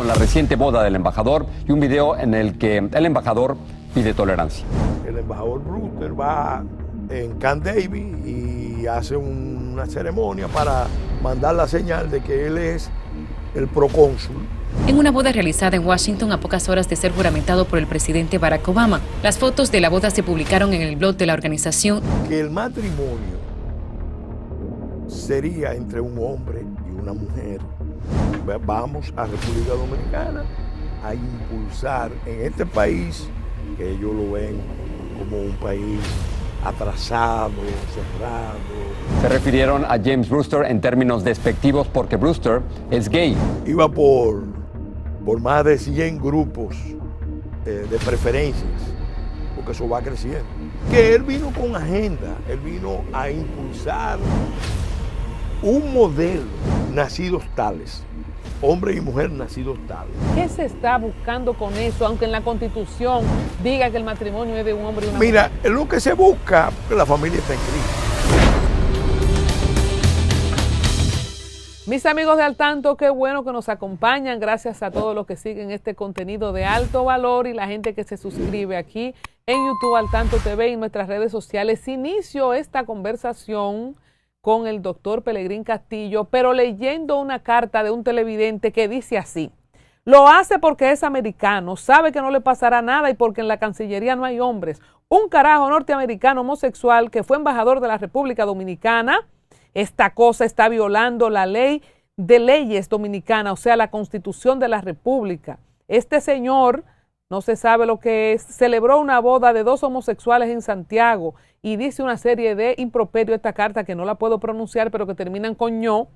con la reciente boda del embajador y un video en el que el embajador pide tolerancia. El embajador Brewster va en Camp David y hace una ceremonia para mandar la señal de que él es el procónsul. En una boda realizada en Washington a pocas horas de ser juramentado por el presidente Barack Obama, las fotos de la boda se publicaron en el blog de la organización. Que el matrimonio sería entre un hombre y una mujer. Vamos a República Dominicana a impulsar en este país, que ellos lo ven como un país atrasado, cerrado. Se refirieron a James Brewster en términos despectivos porque Brewster es gay. Iba por más de 100 grupos de preferencias, porque eso va creciendo. Que él vino con agenda, él vino a impulsar un modelo, nacidos tales, hombre y mujer nacidos tales. ¿Qué se está buscando con eso, aunque en la Constitución diga que el matrimonio es de un hombre y una mujer? Mira, lo que se busca, que la familia está en crisis. Mis amigos de Al Tanto, qué bueno que nos acompañan. Gracias a todos los que siguen este contenido de alto valor y la gente que se suscribe aquí en YouTube Al Tanto TV y en nuestras redes sociales. Inicio esta conversación con el doctor Pelegrín Castillo, pero leyendo una carta de un televidente que dice así: lo hace porque es americano, sabe que no le pasará nada y porque en la Cancillería no hay hombres. Un carajo norteamericano homosexual que fue embajador de la República Dominicana. Esta cosa está violando la ley de leyes dominicana, o sea, la Constitución de la República. Este señor, no se sabe lo que es, celebró una boda de 2 homosexuales en Santiago y dice una serie de improperios, esta carta que no la puedo pronunciar, pero que terminan con ño.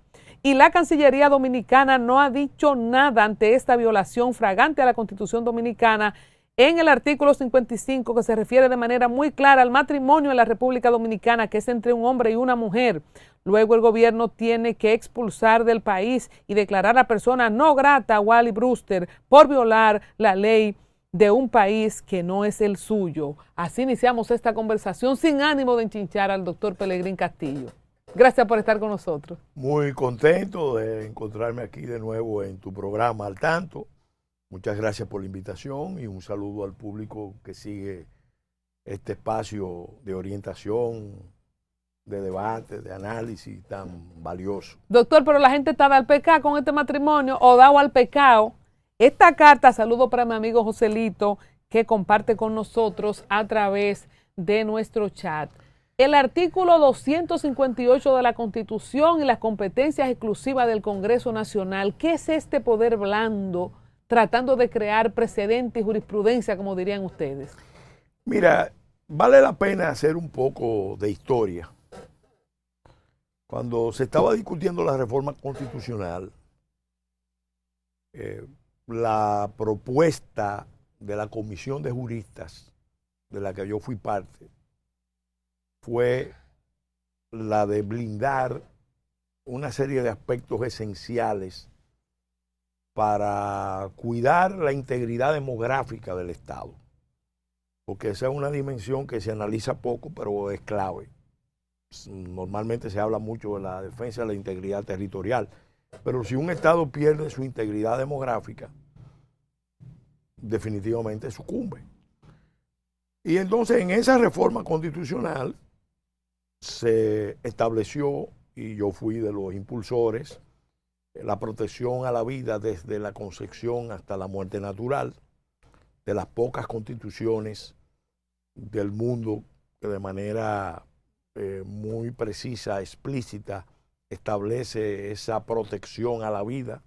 Y la Cancillería Dominicana no ha dicho nada ante esta violación flagrante a la Constitución Dominicana en el artículo 55, que se refiere de manera muy clara al matrimonio en la República Dominicana, que es entre un hombre y una mujer. Luego el gobierno tiene que expulsar del país y declarar a persona no grata a Wally Brewster por violar la ley de un país que no es el suyo. Así iniciamos esta conversación sin ánimo de enchinchar al doctor Pelegrín Castillo. Gracias por estar con nosotros. Muy contento de encontrarme aquí de nuevo en tu programa Al Tanto. Muchas gracias por la invitación y un saludo al público que sigue este espacio de orientación, de debate, de análisis tan valioso. Doctor, pero la gente está dada al pecado con este matrimonio o dado al pecado. Esta carta, saludo para mi amigo Joselito, que comparte con nosotros a través de nuestro chat. El artículo 258 de la Constitución y las competencias exclusivas del Congreso Nacional. ¿Qué es este poder blando tratando de crear precedente y jurisprudencia, como dirían ustedes? Mira, vale la pena hacer un poco de historia. Cuando se estaba discutiendo la reforma constitucional, la propuesta de la comisión de juristas, de la que yo fui parte, fue la de blindar una serie de aspectos esenciales para cuidar la integridad demográfica del Estado, porque esa es una dimensión que se analiza poco, pero es clave. Normalmente se habla mucho de la defensa de la integridad territorial, pero si un Estado pierde su integridad demográfica, definitivamente sucumbe. Y entonces en esa reforma constitucional se estableció, y yo fui de los impulsores, la protección a la vida desde la concepción hasta la muerte natural, de las pocas constituciones del mundo que de manera muy precisa, explícita, establece esa protección a la vida.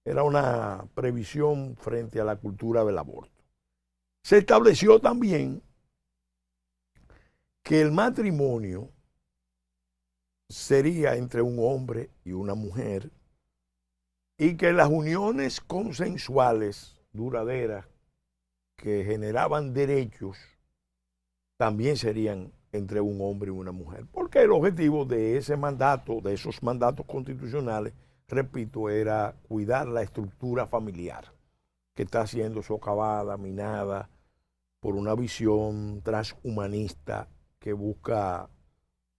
Era una previsión frente a la cultura del aborto. Se estableció también que el matrimonio sería entre un hombre y una mujer y que las uniones consensuales duraderas que generaban derechos también serían entre un hombre y una mujer. Porque el objetivo de ese mandato, de esos mandatos constitucionales, repito, era cuidar la estructura familiar que está siendo socavada, minada por una visión transhumanista que busca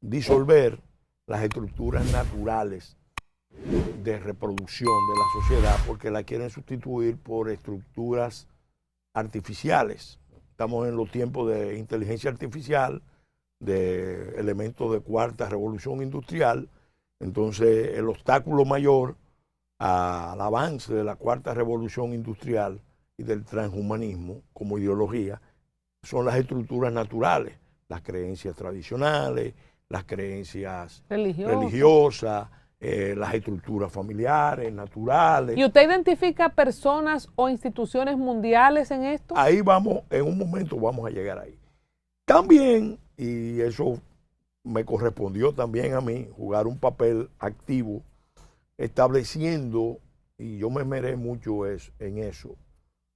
disolver las estructuras naturales de reproducción de la sociedad porque la quieren sustituir por estructuras artificiales. Estamos en los tiempos de inteligencia artificial, de elementos de cuarta revolución industrial. Entonces, el obstáculo mayor al avance de la cuarta revolución industrial y del transhumanismo como ideología son las estructuras naturales, las creencias tradicionales, las creencias religiosas, las estructuras familiares, naturales. ¿Y usted identifica personas o instituciones mundiales en esto? Ahí vamos, en un momento vamos a llegar ahí. También, y eso me correspondió también a mí, jugar un papel activo, estableciendo, y yo me esmeré mucho en eso,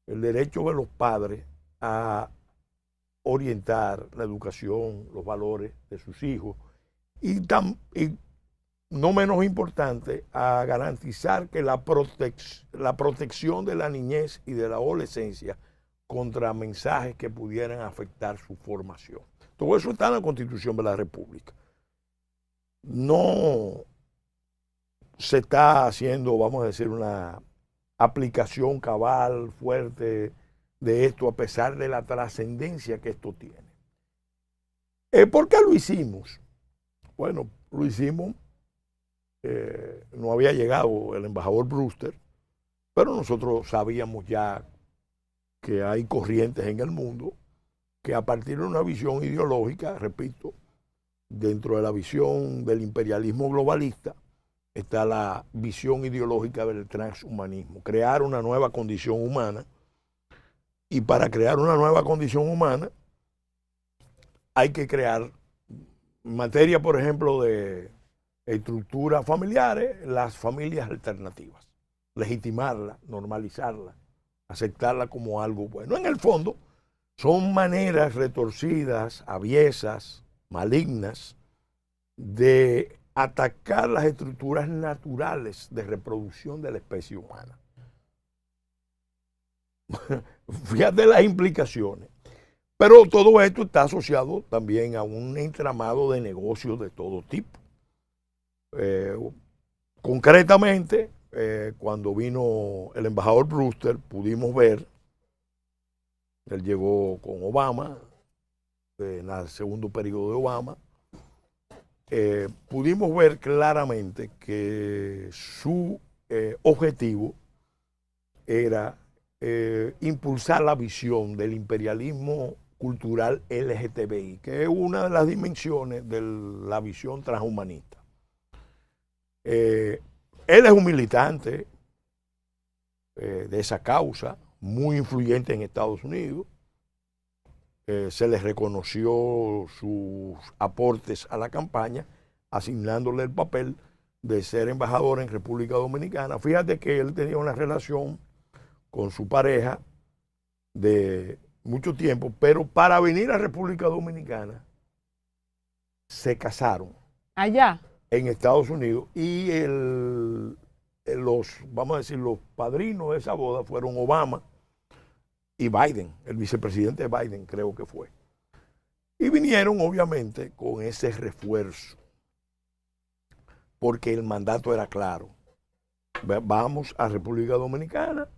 el derecho de los padres a orientar la educación, los valores de sus hijos, y no menos importante, a garantizar que la protección de la niñez y de la adolescencia contra mensajes que pudieran afectar su formación. Todo eso está en la Constitución de la República. No se está haciendo, vamos a decir, una aplicación cabal, fuerte de esto, a pesar de la trascendencia que esto tiene. ¿Por qué lo hicimos? Bueno, lo hicimos, no había llegado el embajador Brewster, pero nosotros sabíamos ya que hay corrientes en el mundo que a partir de una visión ideológica, repito, dentro de la visión del imperialismo globalista, está la visión ideológica del transhumanismo, crear una nueva condición humana. Y para crear una nueva condición humana hay que crear, en materia, por ejemplo, de estructuras familiares, las familias alternativas, legitimarlas, normalizarlas, aceptarlas como algo bueno. En el fondo, son maneras retorcidas, aviesas, malignas, de atacar las estructuras naturales de reproducción de la especie humana. Fíjate las implicaciones. Pero todo esto está asociado también a un entramado de negocios de todo tipo. Concretamente, cuando vino el embajador Brewster, pudimos ver, él llegó con Obama, en el segundo periodo de Obama, pudimos ver claramente que su objetivo era impulsar la visión del imperialismo cultural LGTBI, que es una de las dimensiones de la visión transhumanista. Él es un militante de esa causa, muy influyente en Estados Unidos. Se le reconoció sus aportes a la campaña, asignándole el papel de ser embajador en República Dominicana. Fíjate que él tenía una relación con su pareja de mucho tiempo, pero para venir a República Dominicana se casaron. Allá. En Estados Unidos, y vamos a decir, los padrinos de esa boda fueron Obama y Biden, el vicepresidente Biden creo que fue. Y vinieron obviamente con ese refuerzo, porque el mandato era claro. Vamos a República Dominicana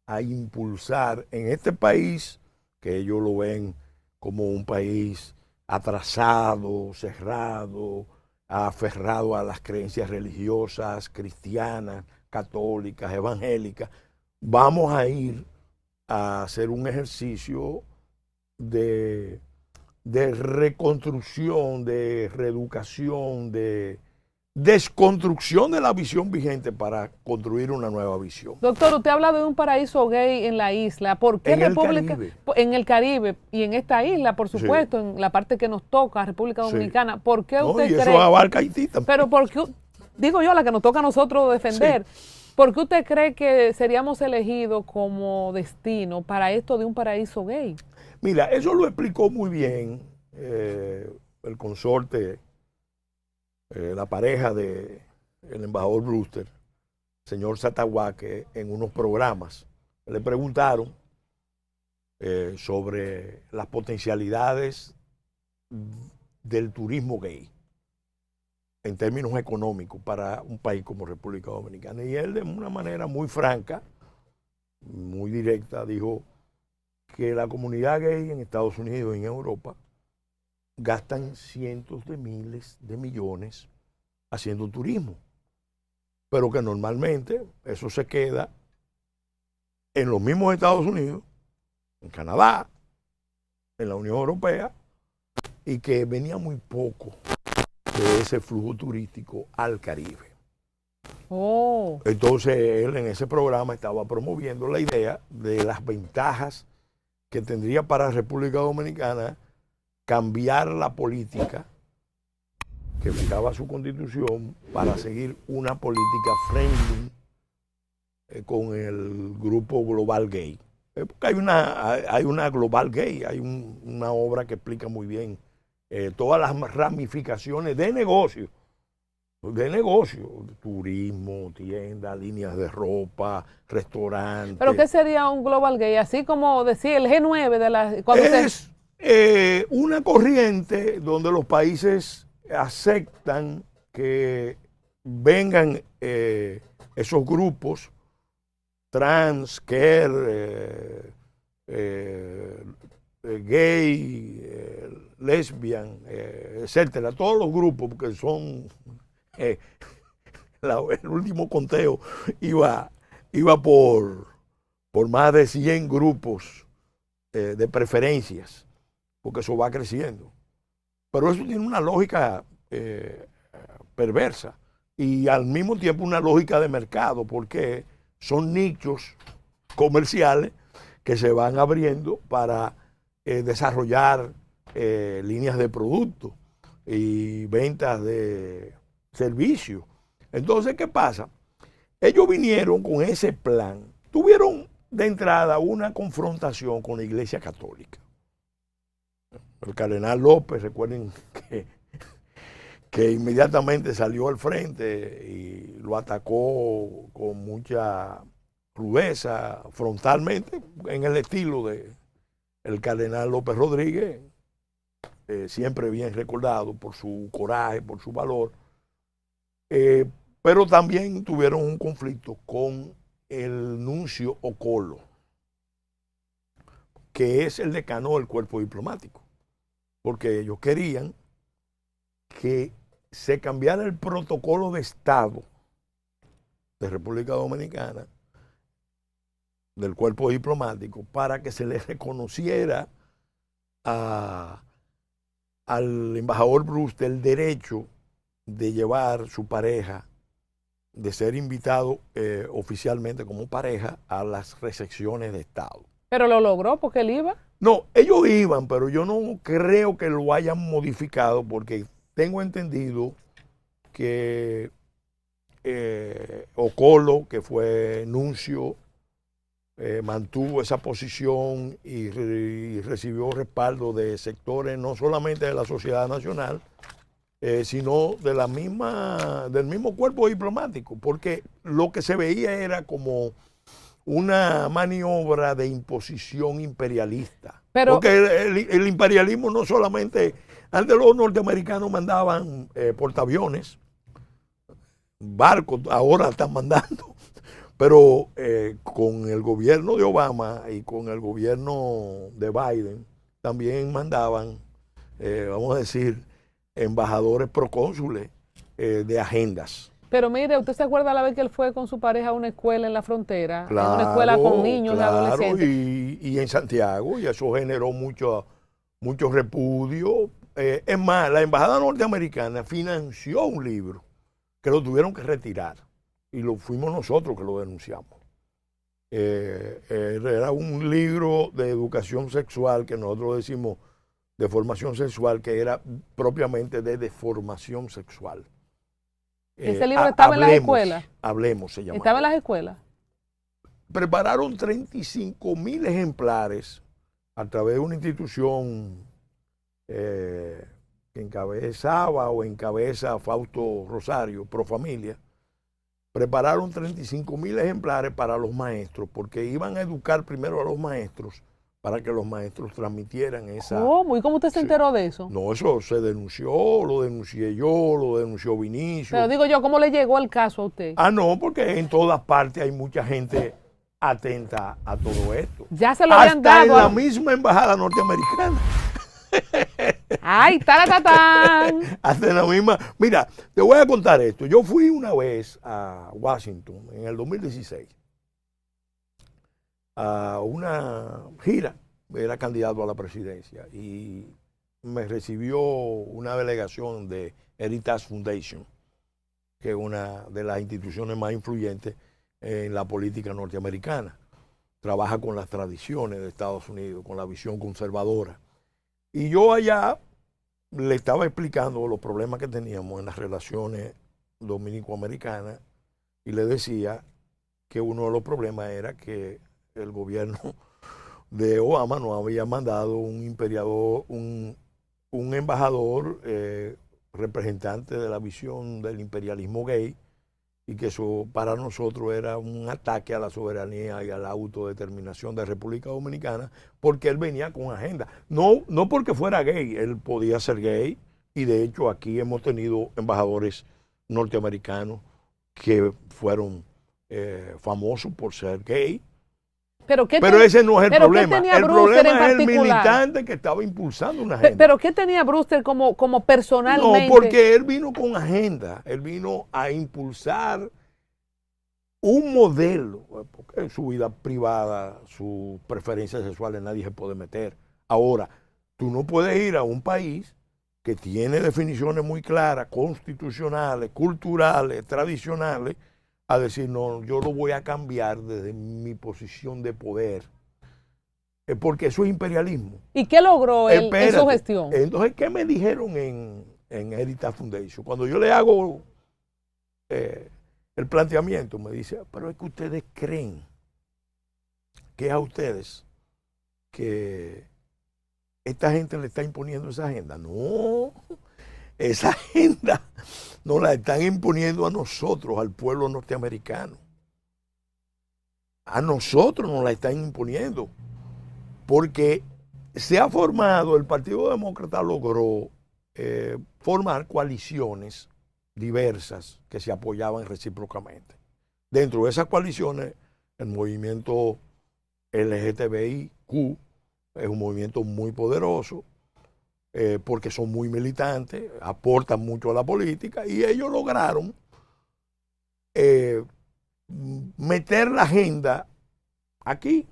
a impulsar en este país, que ellos lo ven como un país atrasado, cerrado, aferrado a las creencias religiosas, cristianas, católicas, evangélicas. Vamos a ir a hacer un ejercicio de reconstrucción, de reeducación, de desconstrucción de la visión vigente para construir una nueva visión. Doctor, usted habla de un paraíso gay en la isla. ¿Por qué República? En el Caribe y en esta isla, por supuesto, sí, en la parte que nos toca, República Dominicana. Sí. ¿Por qué usted cree? Eso abarca Haití también. Pero porque, digo yo, la que nos toca a nosotros defender. Sí. ¿Por qué usted cree que seríamos elegidos como destino para esto de un paraíso gay? Mira, eso lo explicó muy bien el consorte, la pareja del embajador Brewster, señor Satahuaque, en unos programas. Le preguntaron sobre las potencialidades del turismo gay en términos económicos para un país como República Dominicana. Y él de una manera muy franca, muy directa, dijo que la comunidad gay en Estados Unidos y en Europa gastan cientos de miles de millones haciendo turismo, pero que normalmente eso se queda en los mismos Estados Unidos, en Canadá, en la Unión Europea, y que venía muy poco de ese flujo turístico al Caribe. Oh. Entonces él en ese programa estaba promoviendo la idea de las ventajas que tendría para República Dominicana cambiar la política que fijaba su constitución para seguir una política friendly con el grupo global gay. Porque hay una global gay, hay una obra que explica muy bien todas las ramificaciones de negocio, turismo, tiendas, líneas de ropa, restaurantes. ¿Pero qué sería un global gay? Así como decía el G9 de la... Es una corriente donde los países aceptan que vengan esos grupos trans, queer, gay, lesbian, etcétera, todos los grupos, porque son el último conteo iba por más de 100 grupos de preferencias, porque eso va creciendo. Pero eso tiene una lógica perversa y al mismo tiempo una lógica de mercado, porque son nichos comerciales que se van abriendo para desarrollar líneas de productos y ventas de servicios. Entonces, ¿qué pasa? Ellos vinieron con ese plan, tuvieron de entrada una confrontación con la Iglesia Católica. El cardenal López, recuerden que inmediatamente salió al frente y lo atacó con mucha rudeza, frontalmente, en el estilo de el cardenal López Rodríguez, siempre bien recordado por su coraje, por su valor, pero también tuvieron un conflicto con el nuncio Ocolo, que es el decano del cuerpo diplomático, porque ellos querían que se cambiara el protocolo de Estado de República Dominicana, del cuerpo diplomático, para que se le reconociera al embajador Bruce el derecho de llevar su pareja, de ser invitado oficialmente como pareja a las recepciones de Estado. ¿Pero lo logró porque él iba? No, ellos iban, pero yo no creo que lo hayan modificado, porque tengo entendido que Ocolo, que fue nuncio, mantuvo esa posición y recibió respaldo de sectores no solamente de la sociedad nacional, sino de del mismo cuerpo diplomático, porque lo que se veía era como una maniobra de imposición imperialista. Porque el imperialismo no solamente, antes los norteamericanos mandaban portaaviones, barcos, ahora están mandando, pero con el gobierno de Obama y con el gobierno de Biden también mandaban, vamos a decir, embajadores procónsules de agendas. Pero mire, ¿usted se acuerda la vez que él fue con su pareja a una escuela en la frontera? Claro, en una escuela con niños y claro, adolescentes. y en Santiago, y eso generó mucho repudio. Es más, la embajada norteamericana financió un libro que lo tuvieron que retirar, y lo fuimos nosotros que lo denunciamos. Era un libro de educación sexual, que nosotros decimos de formación sexual, que era propiamente de deformación sexual. ¿Ese libro estaba en las escuelas? Hablemos, se llamaba. ¿Estaba en las escuelas? Prepararon 35,000 ejemplares a través de una institución que encabezaba o encabeza Fausto Rosario, Pro Familia. Prepararon 35,000 ejemplares para los maestros, porque iban a educar primero a los maestros para que los maestros transmitieran esa... ¿Cómo? ¿Y cómo usted se enteró de eso? No, eso se denunció, lo denuncié yo, lo denunció Vinicio. Pero digo yo, ¿cómo le llegó el caso a usted? Ah, no, porque en todas partes hay mucha gente atenta a todo esto. Ya se lo habían Hasta en dado. la misma embajada norteamericana. ¡Ay, taratán! Hasta en la misma... Mira, te voy a contar esto. Yo fui una vez a Washington en el 2016 a una gira. Era candidato a la presidencia y me recibió una delegación de Heritage Foundation, que es una de las instituciones más influyentes en la política norteamericana. Trabaja con las tradiciones de Estados Unidos, con la visión conservadora. Y yo allá le estaba explicando los problemas que teníamos en las relaciones dominico-americanas y le decía que uno de los problemas era que el gobierno de Obama nos había mandado un embajador representante de la visión del imperialismo gay, y que eso para nosotros era un ataque a la soberanía y a la autodeterminación de la República Dominicana, porque él venía con agenda. No porque fuera gay, él podía ser gay, y de hecho aquí hemos tenido embajadores norteamericanos que fueron famosos por ser gay. Pero ese no es el problema. El problema es el militante que estaba impulsando una agenda. ¿Pero qué tenía Brewster como personalmente? No, porque él vino con agenda. Él vino a impulsar un modelo. Porque en su vida privada, sus preferencias sexuales, nadie se puede meter. Ahora, tú no puedes ir a un país que tiene definiciones muy claras, constitucionales, culturales, tradicionales, a decir, no, yo lo voy a cambiar desde mi posición de poder. Porque eso es imperialismo. ¿Y qué logró él en su gestión? Entonces, ¿qué me dijeron en Heritage Foundation? Cuando yo le hago el planteamiento, me dice, pero es que ustedes creen que es a ustedes que esta gente le está imponiendo esa agenda. No, esa agenda nos la están imponiendo a nosotros, al pueblo norteamericano. A nosotros nos la están imponiendo. Porque se ha formado, el Partido Demócrata logró formar coaliciones diversas que se apoyaban recíprocamente. Dentro de esas coaliciones, el movimiento LGTBIQ es un movimiento muy poderoso, porque son muy militantes, aportan mucho a la política, y ellos lograron meter la agenda aquí.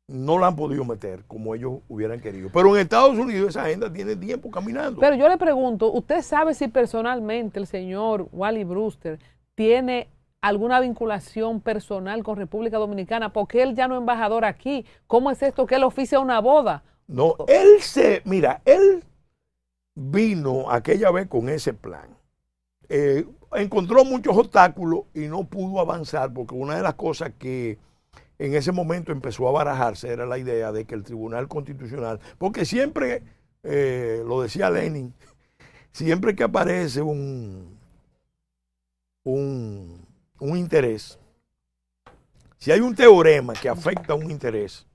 No la han podido meter como ellos hubieran querido. Pero en Estados Unidos esa agenda tiene tiempo caminando. Pero yo le pregunto, ¿usted sabe si personalmente el señor Wally Brewster tiene alguna vinculación personal con República Dominicana? Porque él ya no es embajador aquí. ¿Cómo es esto que él oficia una boda? No, mira, él vino aquella vez con ese plan. Encontró muchos obstáculos y no pudo avanzar, porque una de las cosas que en ese momento empezó a barajarse era la idea de que el Tribunal Constitucional, porque siempre, lo decía Lenin, siempre que aparece un interés, si hay un teorema que afecta a un interés,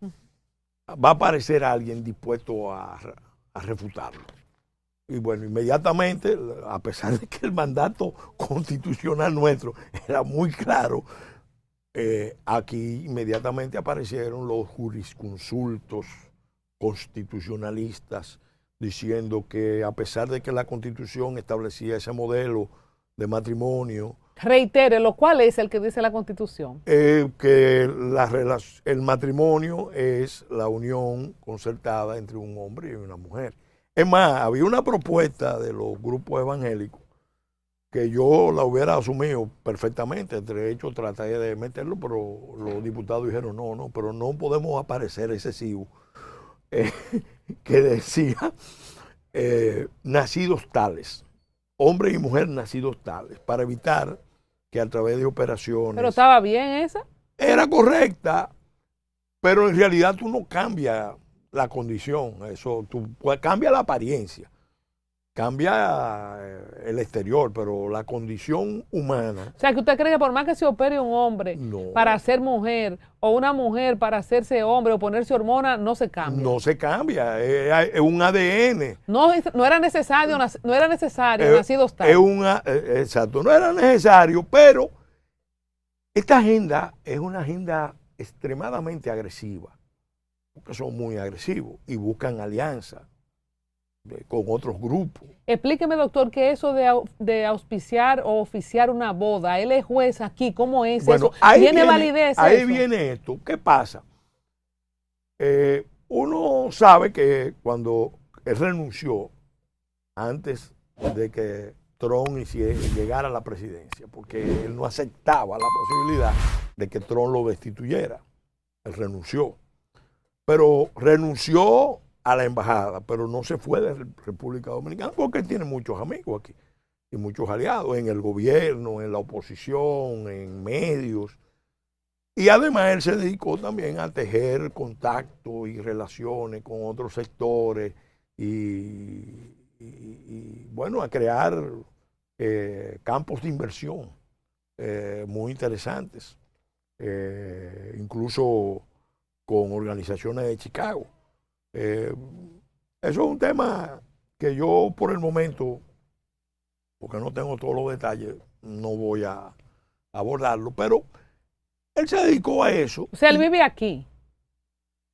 va a aparecer alguien dispuesto a refutarlo. Y bueno, inmediatamente, a pesar de que el mandato constitucional nuestro era muy claro, aquí inmediatamente aparecieron los jurisconsultos constitucionalistas diciendo que a pesar de que la Constitución establecía ese modelo de matrimonio, reitere, lo cual es el que dice la Constitución. Que el matrimonio es la unión concertada entre un hombre y una mujer. Es más, había una propuesta de los grupos evangélicos que yo la hubiera asumido perfectamente. De hecho, traté de meterlo, pero los diputados dijeron, no, pero no podemos aparecer excesivo. Que decía, nacidos tales, hombre y mujer nacidos tales, para evitar que a través de operaciones... ¿Pero estaba bien esa? Era correcta, pero en realidad tú no cambias la condición, eso, tú cambias la apariencia. cambia el exterior, pero la condición humana. O sea, que usted cree que por más que se opere un hombre No. para ser mujer o una mujer para hacerse hombre o ponerse hormona, no se cambia. No se cambia, es un ADN. No era necesario, nacido tal. Exacto, no era necesario, pero esta agenda es una agenda extremadamente agresiva, porque son muy agresivos y buscan alianzas con otros grupos. Explíqueme, doctor, que eso de auspiciar o oficiar una boda, él es juez aquí, ¿cómo es eso? ¿Tiene validez ahí eso? viene esto. ¿Qué pasa? Uno sabe que cuando él renunció, antes de que Trump llegara a la presidencia, porque él no aceptaba la posibilidad de que Trump lo destituyera. Él renunció. Pero renunció a la embajada, pero no se fue de República Dominicana porque él tiene muchos amigos aquí y muchos aliados en el gobierno, en la oposición, en medios. Y además él se dedicó también a tejer contactos y relaciones con otros sectores y bueno, a crear campos de inversión muy interesantes, incluso con organizaciones de Chicago. Eso es un tema que yo por el momento, porque no tengo todos los detalles, no voy a abordarlo, pero él se dedicó a eso. O sea, él vive aquí.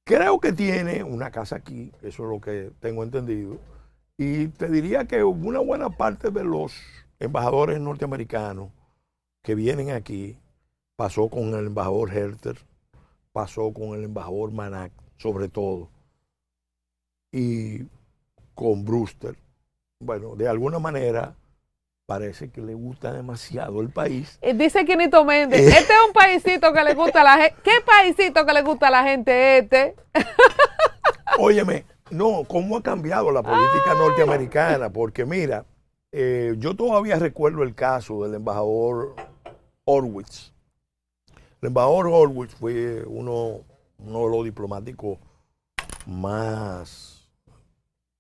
Creo que tiene una casa aquí, eso es lo que tengo entendido, y te diría que una buena parte de los embajadores norteamericanos que vienen aquí, pasó con el embajador Herter, pasó con el embajador Manac, sobre todo, y con Brewster. Bueno, de alguna manera parece que le gusta demasiado el país. Dice Quinito Méndez, este es un paisito que le gusta a la gente. ¿Qué paisito que le gusta a la gente este? Óyeme, no, ¿cómo ha cambiado la política norteamericana? Porque mira, yo todavía recuerdo el caso del embajador Horwitz. El embajador Horwitz fue uno de los diplomáticos más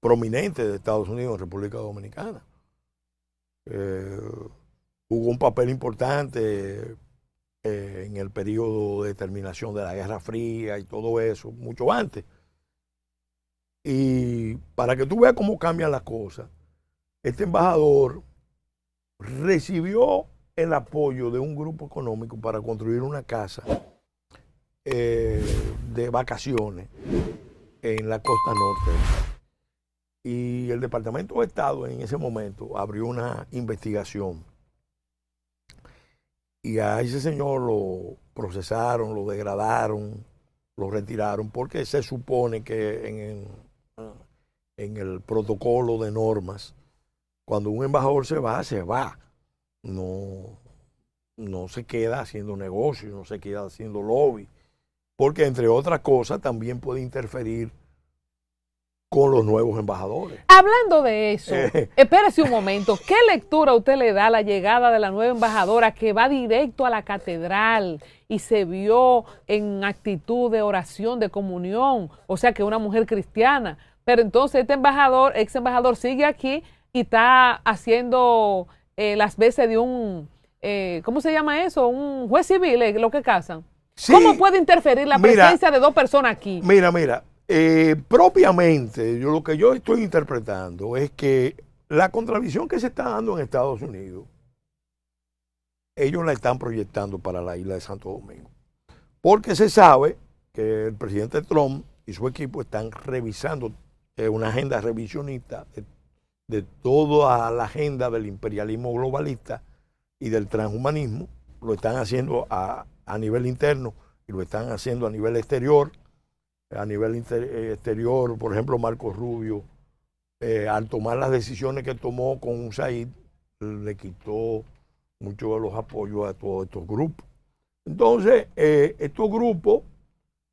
prominentes de Estados Unidos en República Dominicana. Jugó un papel importante en el periodo de terminación de la Guerra Fría y todo eso, mucho antes. Y para que tú veas cómo cambian las cosas, este embajador recibió el apoyo de un grupo económico para construir una casa de vacaciones en la costa norte del país. Y el Departamento de Estado en ese momento abrió una investigación. Y a ese señor lo procesaron, lo degradaron, lo retiraron, porque se supone que en el protocolo de normas, cuando un embajador se va, se va. No se queda haciendo negocio, no se queda haciendo lobby, porque entre otras cosas también puede interferir con los nuevos embajadores. Hablando de eso, espérese un momento, ¿qué lectura usted le da a la llegada de la nueva embajadora que va directo a la catedral y se vio en actitud de oración, de comunión? O sea, que una mujer cristiana. Pero entonces este embajador, ex embajador, sigue aquí y está haciendo las veces de un, ¿cómo se llama eso? Un juez civil, lo que casan. Sí. ¿Cómo puede interferir la presencia de dos personas aquí? Mira. Propiamente, lo que yo estoy interpretando es que la contradicción que se está dando en Estados Unidos, ellos la están proyectando para la isla de Santo Domingo. Porque se sabe que el presidente Trump y su equipo están revisando una agenda revisionista de toda la agenda del imperialismo globalista y del transhumanismo. Lo están haciendo a nivel interno y lo están haciendo a nivel exterior. A nivel exterior, por ejemplo, Marco Rubio, al tomar las decisiones que tomó con USAID, le quitó muchos de los apoyos a todos estos grupos. Entonces, estos grupos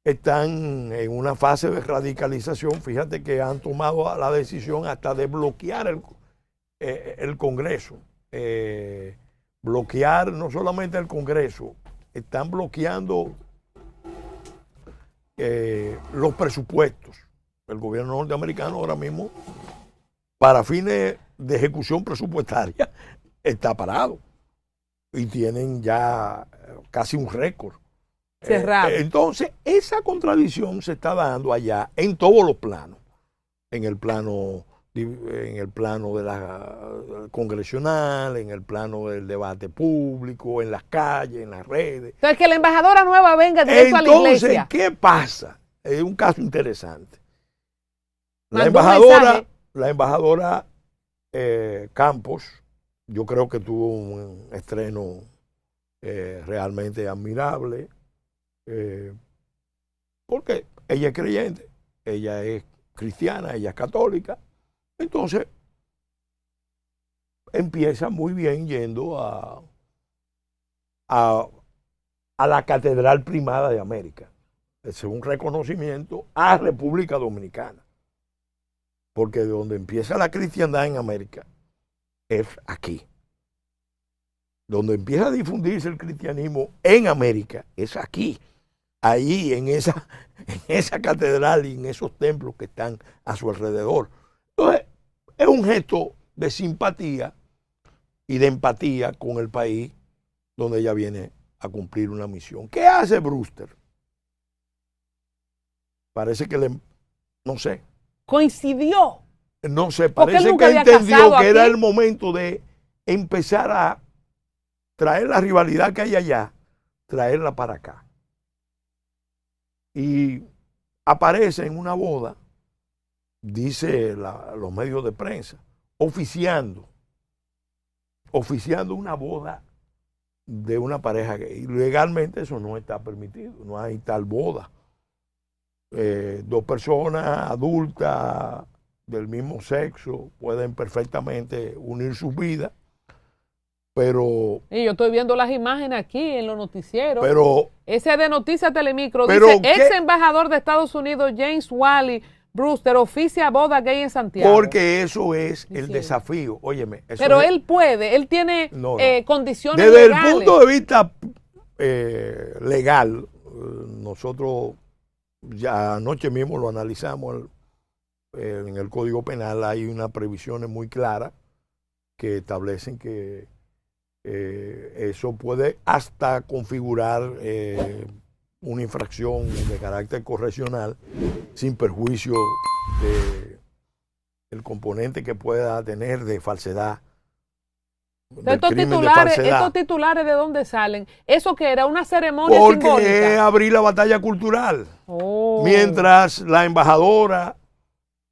están en una fase de radicalización. Fíjate que han tomado la decisión hasta de bloquear el Congreso. Bloquear no solamente el Congreso, están bloqueando los presupuestos. El gobierno norteamericano ahora mismo, para fines de ejecución presupuestaria está parado y tienen ya casi un récord cerrado. Entonces, esa contradicción se está dando allá en todos los planos, en el plano de la congresional, en el plano del debate público, en las calles, en las redes. Entonces, que la embajadora nueva venga directo a la iglesia. Entonces, ¿qué pasa? Es un caso interesante. La Mandó embajadora Campos, yo creo que tuvo un estreno realmente admirable, porque ella es creyente, ella es cristiana, ella es católica. Entonces, empieza muy bien yendo a la Catedral Primada de América. Es un reconocimiento a República Dominicana. Porque de donde empieza la cristiandad en América es aquí. Donde empieza a difundirse el cristianismo en América es aquí. Ahí, en esa catedral y en esos templos que están a su alrededor. Entonces, es un gesto de simpatía y de empatía con el país donde ella viene a cumplir una misión. ¿Qué hace Brewster? Parece que no sé. Coincidió. No sé, Porque parece que entendió que era el momento de empezar a traer la rivalidad que hay allá, traerla para acá. Y aparece en una boda, dice los medios de prensa, oficiando una boda de una pareja gay. Legalmente eso no está permitido, no hay tal boda. Dos personas adultas del mismo sexo pueden perfectamente unir sus vidas, pero... Y yo estoy viendo las imágenes aquí en los noticieros. Pero... Ese de Noticias Telemicro pero dice, ex embajador de Estados Unidos James Wally Brewster oficia boda gay en Santiago. Porque eso es el desafío. Óyeme. Eso pero es, él puede, él tiene condiciones desde legales. el punto de vista legal, nosotros ya anoche mismo lo analizamos en el Código Penal, hay unas previsiones muy claras que establecen que eso puede hasta configurar una infracción de carácter correccional sin perjuicio del componente que pueda tener de falsedad. Estos titulares, ¿de dónde salen? ¿Eso que era una ceremonia simbólica? Porque es abrir la batalla cultural. Oh. Mientras la embajadora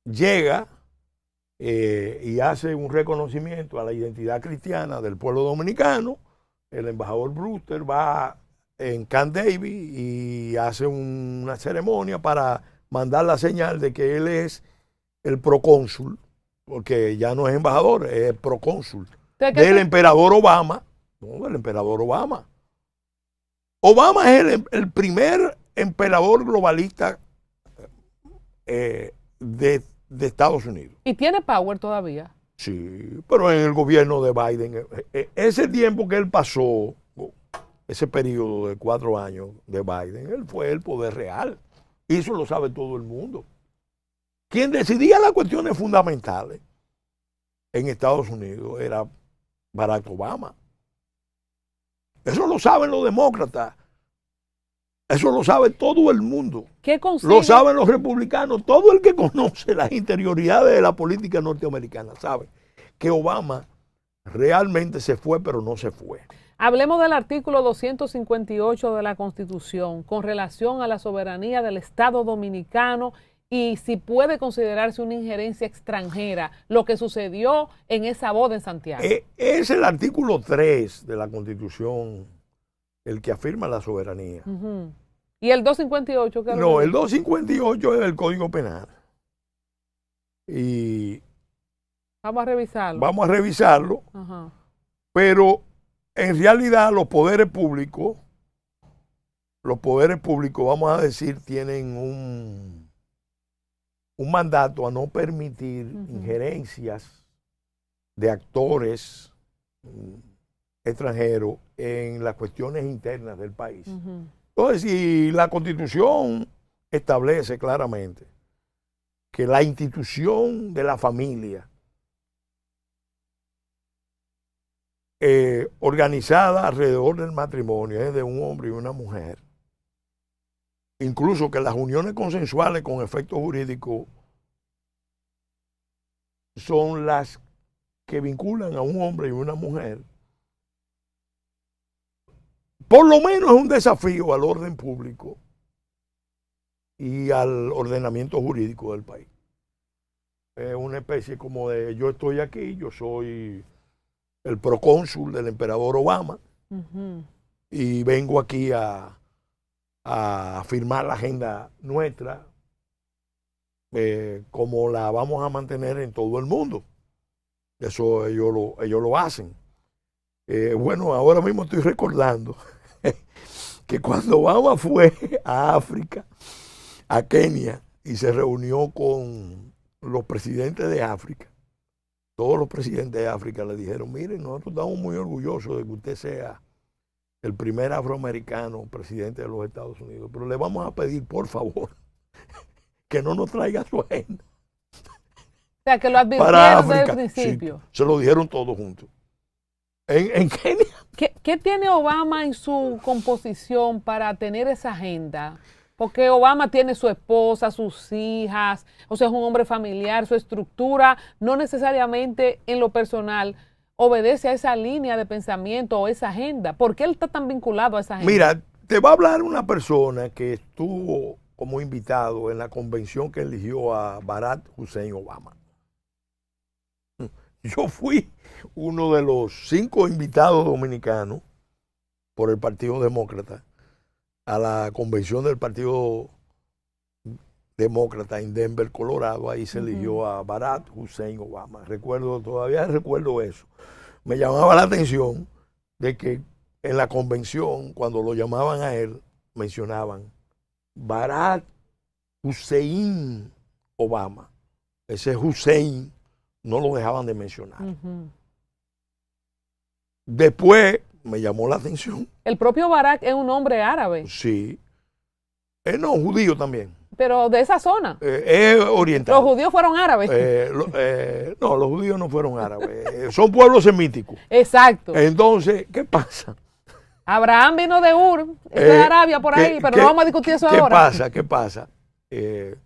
llega y hace un reconocimiento a la identidad cristiana del pueblo dominicano, el embajador Brewster va en Camp David y hace una ceremonia para mandar la señal de que él es el procónsul, porque ya no es embajador, es procónsul del emperador Obama. No, del emperador Obama. Obama es el primer emperador globalista de Estados Unidos. ¿Y tiene power todavía? Sí, pero en el gobierno de Biden, ese tiempo que él pasó, ese periodo de 4 años de Biden, él fue el poder real. Y eso lo sabe todo el mundo. Quien decidía las cuestiones fundamentales en Estados Unidos era Barack Obama. Eso lo saben los demócratas. Eso lo sabe todo el mundo. ¿Qué consigue? Lo saben los republicanos. Todo el que conoce las interioridades de la política norteamericana sabe que Obama realmente se fue, pero no se fue. Hablemos del artículo 258 de la Constitución con relación a la soberanía del Estado Dominicano y si puede considerarse una injerencia extranjera lo que sucedió en esa boda en Santiago. Es el artículo 3 de la Constitución el que afirma la soberanía. Uh-huh. ¿Y el 258? ¿Qué No, el 258 es el Código Penal. Y vamos a revisarlo. Vamos a revisarlo. Uh-huh. Pero en realidad los poderes públicos, vamos a decir, tienen un mandato a no permitir injerencias de actores extranjeros en las cuestiones internas del país. Entonces, si la Constitución establece claramente que la institución de la familia organizada alrededor del matrimonio, es de un hombre y una mujer. Incluso que las uniones consensuales con efecto jurídico son las que vinculan a un hombre y una mujer. Por lo menos es un desafío al orden público y al ordenamiento jurídico del país. Es una especie como de yo estoy aquí, yo soy el procónsul del emperador Obama y vengo aquí a firmar la agenda nuestra como la vamos a mantener en todo el mundo. Eso ellos lo hacen. Bueno, ahora mismo estoy recordando que cuando Obama fue a África, a Kenia, y se reunió con los presidentes de África, todos los presidentes de África le dijeron, miren, nosotros estamos muy orgullosos de que usted sea el primer afroamericano presidente de los Estados Unidos, pero le vamos a pedir, por favor, que no nos traiga su agenda. O sea, que lo advirtieron desde el principio. Sí, se lo dijeron todos juntos. En Kenia. ¿Qué tiene Obama en su composición para tener esa agenda? Porque Obama tiene su esposa, sus hijas, o sea, es un hombre familiar, su estructura no necesariamente en lo personal obedece a esa línea de pensamiento o esa agenda. ¿Por qué él está tan vinculado a esa agenda? Mira, te va a hablar una persona que estuvo como invitado en la convención que eligió a Barack Hussein Obama. Yo fui uno de los 5 invitados dominicanos por el Partido Demócrata a la convención del Partido Demócrata en Denver, Colorado. Ahí se eligió a Barack Hussein Obama. Todavía recuerdo eso. Me llamaba la atención de que en la convención, cuando lo llamaban a él, mencionaban Barack Hussein Obama. Ese Hussein no lo dejaban de mencionar. Después me llamó la atención. El propio Barack es un hombre árabe. Sí. No, judío también. Pero de esa zona. Es oriental. Los judíos fueron árabes. No, los judíos no fueron árabes. Son pueblos semíticos. Exacto. Entonces, ¿qué pasa? Abraham vino de Ur, es de Arabia por ahí, pero no vamos a discutir eso ahora. ¿Qué pasa? Desde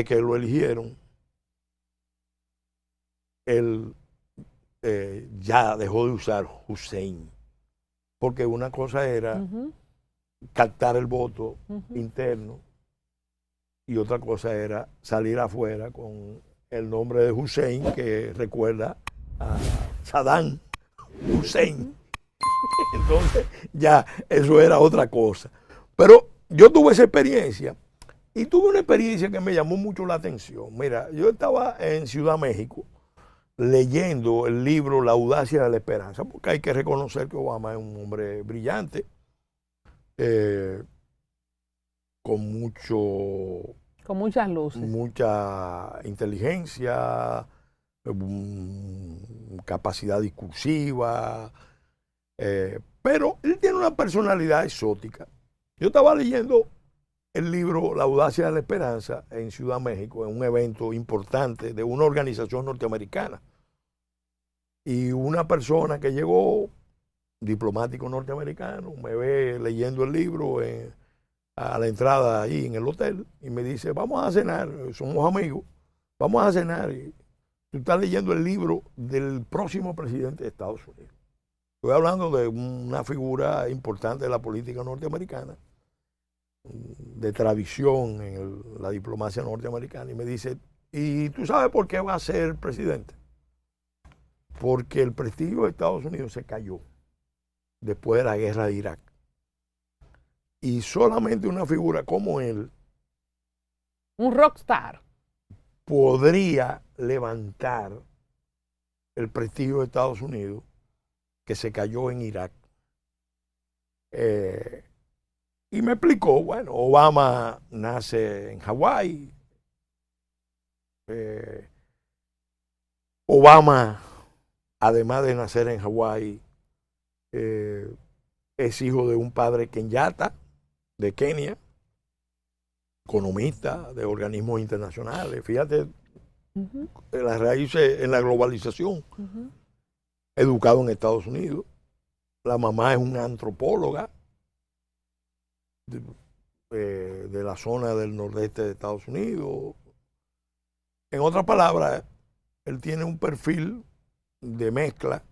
que lo eligieron, él ya dejó de usar Hussein, porque una cosa era captar el voto interno y otra cosa era salir afuera con el nombre de Hussein, que recuerda a Saddam Hussein. Entonces ya eso era otra cosa. Pero yo tuve esa experiencia y tuve una experiencia que me llamó mucho la atención. Mira, yo estaba en Ciudad México leyendo el libro La audacia de la esperanza, porque hay que reconocer que Obama es un hombre brillante, con muchas luces, mucha inteligencia, capacidad discursiva, pero él tiene una personalidad exótica. Yo estaba leyendo el libro La audacia de la esperanza en Ciudad México, en un evento importante de una organización norteamericana. Y una persona que llegó, diplomático norteamericano, me ve leyendo el libro a la entrada ahí en el hotel y me dice, vamos a cenar, somos amigos, vamos a cenar. Y tú estás leyendo el libro del próximo presidente de Estados Unidos. Estoy hablando de una figura importante de la política norteamericana, de tradición en la diplomacia norteamericana, y me dice, ¿y tú sabes por qué va a ser presidente? Porque el prestigio de Estados Unidos se cayó después de la guerra de Irak. Y solamente una figura como él, un rockstar, podría levantar el prestigio de Estados Unidos que se cayó en Irak. Y me explicó, bueno, Obama nace en Hawái. Obama, además de nacer en Hawái, es hijo de un padre kenyata de Kenia, economista de organismos internacionales. Fíjate, las raíces en la globalización. educado en Estados Unidos. La mamá es una antropóloga de la zona del nordeste de Estados Unidos. En otras palabras, él tiene un perfil de mezcla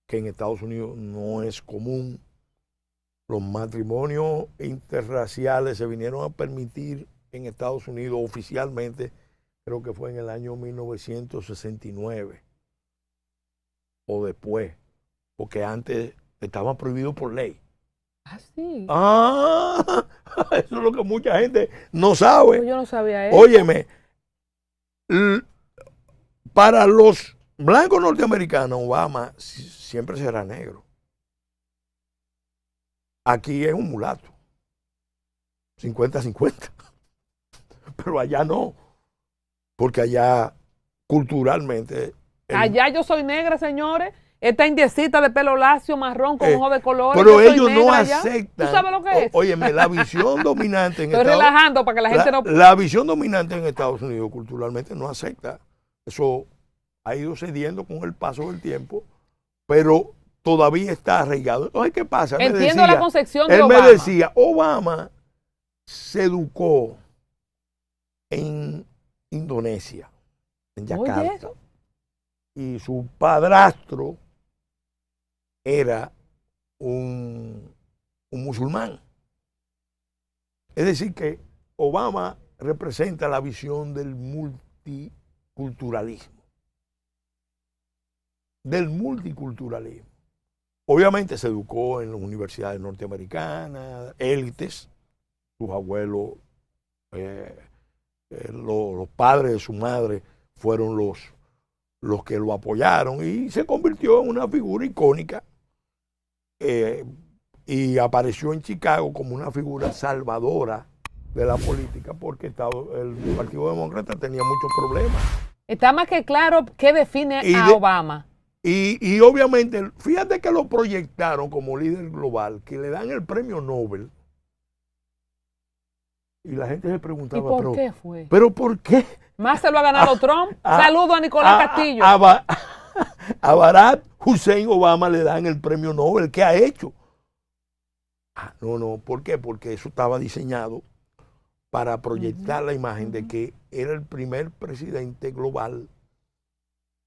que en Estados Unidos no es común. Los matrimonios interraciales se vinieron a permitir en Estados Unidos oficialmente, creo que fue en el año 1969 o después, porque antes estaban prohibidos por ley. Ah, sí. Ah, eso es lo que mucha gente no sabe. Yo no sabía eso. Óyeme, para los blancos norteamericanos, Obama siempre será negro. Aquí es un mulato, 50-50. Pero allá no, porque allá culturalmente... Allá yo soy negra, señores. Esta indiecita de pelo lacio, marrón, con ojos de colores. Pero ellos no aceptan. ¿Tú sabes lo que es? Óyeme, la visión dominante en Estoy relajando para que la gente no... La visión dominante en Estados Unidos culturalmente no acepta. Eso ha ido cediendo con el paso del tiempo, pero todavía está arraigado. Entonces, ¿qué pasa? Entiendo la concepción de Obama. Él me decía, Obama se educó en Indonesia, en Yakarta. Oye, eso. Y su padrastro era un musulmán. Es decir, que Obama representa la visión del multiculturalismo. Obviamente se educó en las universidades norteamericanas, élites, sus abuelos, los padres de su madre fueron los que lo apoyaron y se convirtió en una figura icónica y apareció en Chicago como una figura salvadora de la política porque el Partido Demócrata tenía muchos problemas. Está más que claro qué define a Obama. Y obviamente, fíjate que lo proyectaron como líder global, que le dan el premio Nobel. Y la gente se preguntaba, ¿Y por qué fue? ¿Pero por qué? Más se lo ha ganado Trump. Saludo a Nicolás Castillo. A Barack Hussein Obama le dan el premio Nobel. ¿Qué ha hecho? No, ¿por qué? Porque eso estaba diseñado para proyectar la imagen de que era el primer presidente global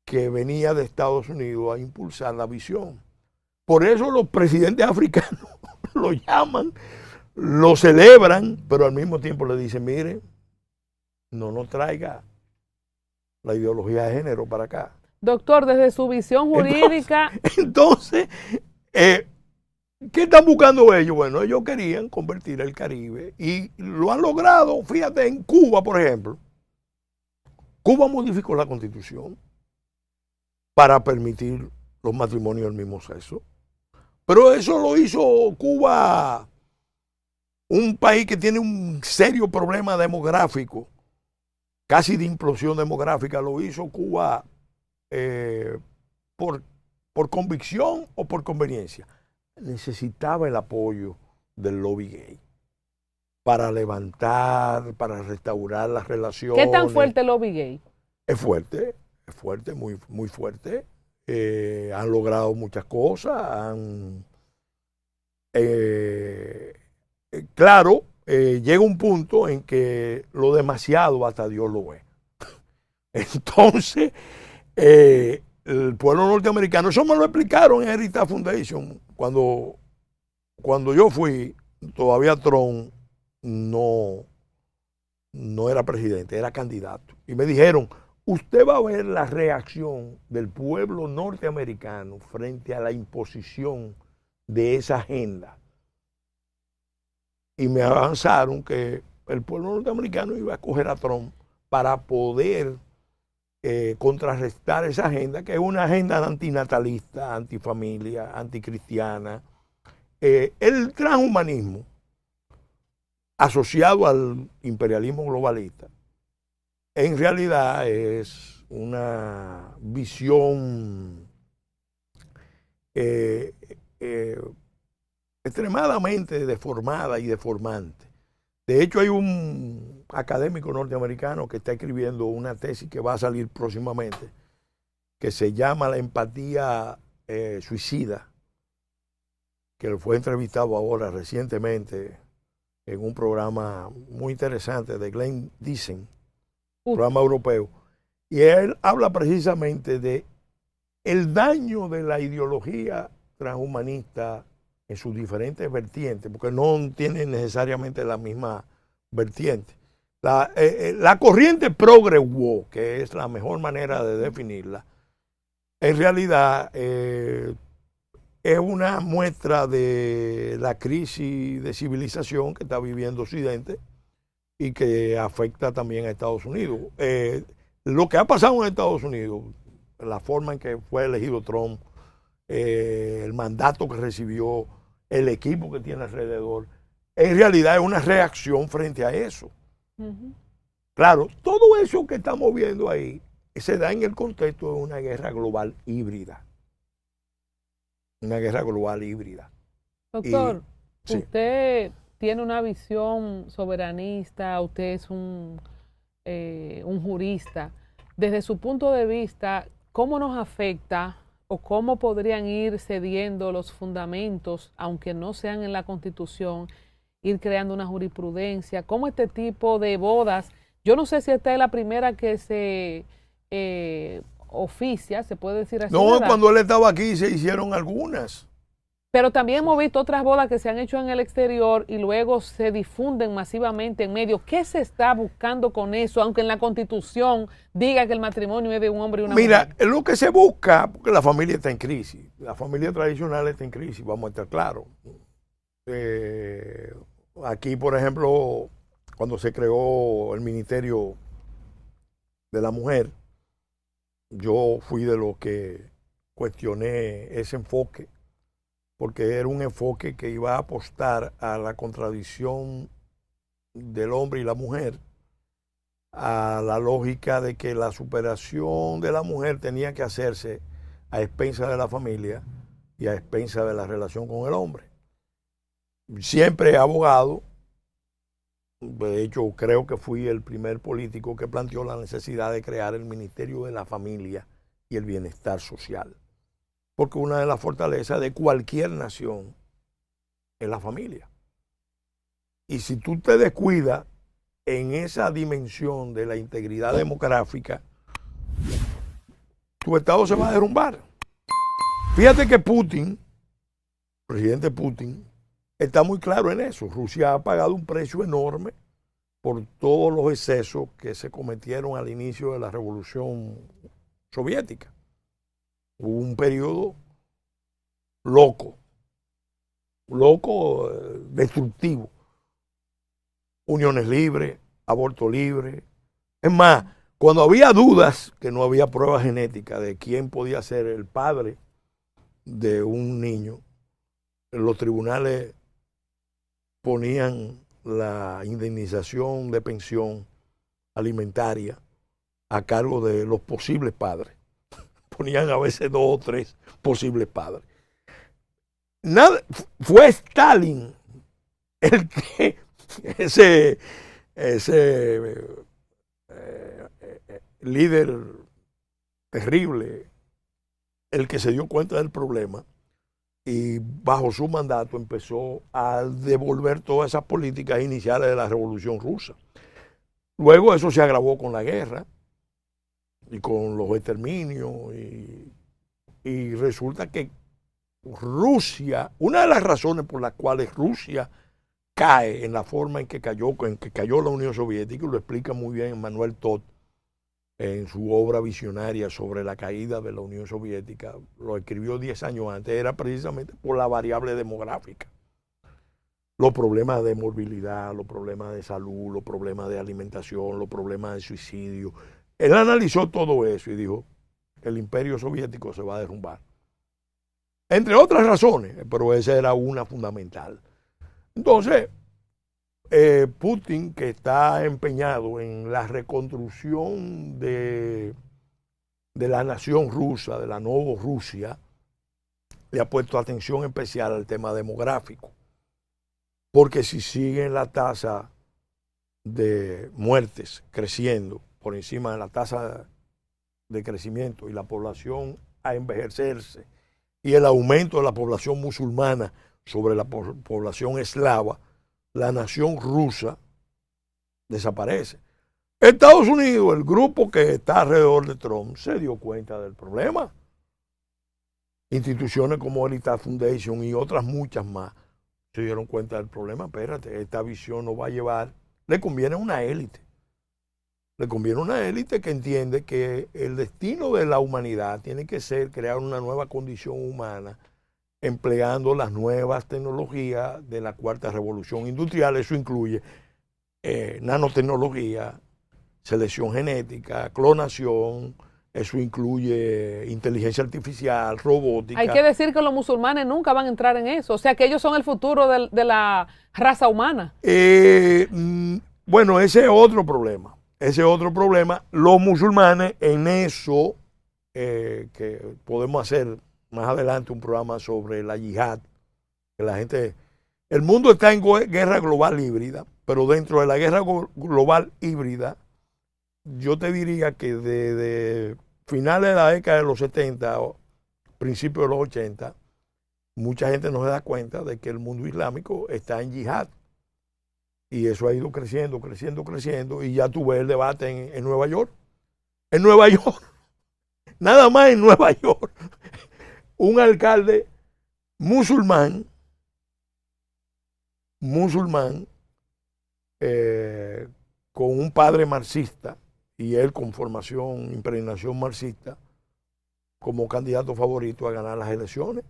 que venía de Estados Unidos a impulsar la visión. Por eso los presidentes africanos lo llaman, lo celebran, pero al mismo tiempo le dicen, mire, no nos traiga la ideología de género para acá. Doctor, desde su visión jurídica... Entonces, ¿qué están buscando ellos? Bueno, ellos querían convertir el Caribe y lo han logrado. Fíjate, en Cuba, por ejemplo, Cuba modificó la Constitución para permitir los matrimonios del mismo sexo. Pero eso lo hizo Cuba, un país que tiene un serio problema demográfico, casi de implosión demográfica. Lo hizo Cuba por convicción o por conveniencia. Necesitaba el apoyo del lobby gay para levantar, para restaurar las relaciones. ¿Qué tan fuerte el lobby gay? Es fuerte, muy, muy fuerte. Han logrado muchas cosas. Claro, llega un punto en que lo demasiado hasta Dios lo ve. Entonces, el pueblo norteamericano, eso me lo explicaron en Heritage Foundation. Cuando yo fui, todavía Trump no era presidente, era candidato. Y me dijeron, usted va a ver la reacción del pueblo norteamericano frente a la imposición de esa agenda. Y me avanzaron que el pueblo norteamericano iba a escoger a Trump para poder contrarrestar esa agenda, que es una agenda antinatalista, antifamilia, anticristiana. El transhumanismo asociado al imperialismo globalista en realidad es una visión extremadamente deformada y deformante. De hecho, hay un académico norteamericano que está escribiendo una tesis que va a salir próximamente, que se llama La empatía suicida, que fue entrevistado ahora recientemente en un programa muy interesante de Glenn Dixon, programa europeo, y él habla precisamente de el daño de la ideología transhumanista en sus diferentes vertientes, porque no tienen necesariamente la misma vertiente. La corriente progre-woke, que es la mejor manera de definirla, en realidad es una muestra de la crisis de civilización que está viviendo Occidente y que afecta también a Estados Unidos. Lo que ha pasado en Estados Unidos, la forma en que fue elegido Trump, el mandato que recibió, el equipo que tiene alrededor, en realidad es una reacción frente a eso. Claro, todo eso que estamos viendo ahí se da en el contexto de una guerra global híbrida. Una guerra global híbrida. Doctor, sí. Usted tiene una visión soberanista, usted es un jurista. Desde su punto de vista, ¿cómo nos afecta o cómo podrían ir cediendo los fundamentos, aunque no sean en la Constitución, ir creando una jurisprudencia? ¿Cómo este tipo de bodas? Yo no sé si esta es la primera que se oficia, se puede decir así. No, ¿verdad? cuando él estaba aquí se hicieron algunas. Pero también hemos visto otras bodas que se han hecho en el exterior y luego se difunden masivamente en medios. ¿Qué se está buscando con eso? Aunque en la Constitución diga que el matrimonio es de un hombre y una mujer. Mira, lo que se busca, porque la familia está en crisis, la familia tradicional está en crisis, vamos a estar claros. Aquí, por ejemplo, cuando se creó el Ministerio de la Mujer, yo fui de los que cuestioné ese enfoque, porque era un enfoque que iba a apostar a la contradicción del hombre y la mujer, a la lógica de que la superación de la mujer tenía que hacerse a expensas de la familia y a expensas de la relación con el hombre. Siempre he abogado, de hecho creo que fui el primer político que planteó la necesidad de crear el Ministerio de la Familia y el Bienestar Social. Porque una de las fortalezas de cualquier nación es la familia. Y si tú te descuidas en esa dimensión de la integridad demográfica, tu Estado se va a derrumbar. Fíjate que Putin, presidente Putin, está muy claro en eso. Rusia ha pagado un precio enorme por todos los excesos que se cometieron al inicio de la Revolución Soviética. Hubo un periodo loco, destructivo. Uniones libres, aborto libre. Es más, cuando había dudas, que no había pruebas genéticas de quién podía ser el padre de un niño, los tribunales ponían la indemnización de pensión alimentaria a cargo de los posibles padres. Ponían a veces 2 o 3 posibles padres. Fue Stalin el que ese líder terrible, el que se dio cuenta del problema y bajo su mandato empezó a devolver todas esas políticas iniciales de la Revolución Rusa. Luego eso se agravó con la guerra y con los exterminios y resulta que Rusia, una de las razones por las cuales Rusia cae en la forma en que cayó la Unión Soviética, y lo explica muy bien Emmanuel Todt en su obra visionaria sobre la caída de la Unión Soviética, lo escribió 10 años antes, era precisamente por la variable demográfica. Los problemas de morbilidad, los problemas de salud, los problemas de alimentación, los problemas de suicidio. Él analizó todo eso y dijo, el imperio soviético se va a derrumbar. Entre otras razones, pero esa era una fundamental. Entonces, Putin, que está empeñado en la reconstrucción de la nación rusa, de la nueva Rusia, le ha puesto atención especial al tema demográfico. Porque si sigue la tasa de muertes creciendo por encima de la tasa de crecimiento y la población a envejecerse y el aumento de la población musulmana sobre la población eslava, la nación rusa desaparece. Estados Unidos, el grupo que está alrededor de Trump, se dio cuenta del problema. Instituciones como Heritage Foundation y otras muchas más se dieron cuenta del problema. Espérate, esta visión nos va a llevar, le conviene a una élite. Le conviene a una élite que entiende que el destino de la humanidad tiene que ser crear una nueva condición humana empleando las nuevas tecnologías de la cuarta revolución industrial. Eso incluye nanotecnología, selección genética, clonación, eso incluye inteligencia artificial, robótica. Hay que decir que los musulmanes nunca van a entrar en eso, o sea que ellos son el futuro de la raza humana. Bueno, ese es otro problema. Ese es otro problema. Los musulmanes en eso, que podemos hacer más adelante un programa sobre la yihad, que la gente, el mundo está en guerra global híbrida, pero dentro de la guerra global híbrida, yo te diría que desde finales de la década de los 70 o principios de los 80, mucha gente no se da cuenta de que el mundo islámico está en yihad. Y eso ha ido creciendo, creciendo, creciendo. Y ya tú ves el debate en Nueva York. En Nueva York. Nada más en Nueva York. Un alcalde musulmán, con un padre marxista, y él con formación, impregnación marxista, como candidato favorito a ganar las elecciones.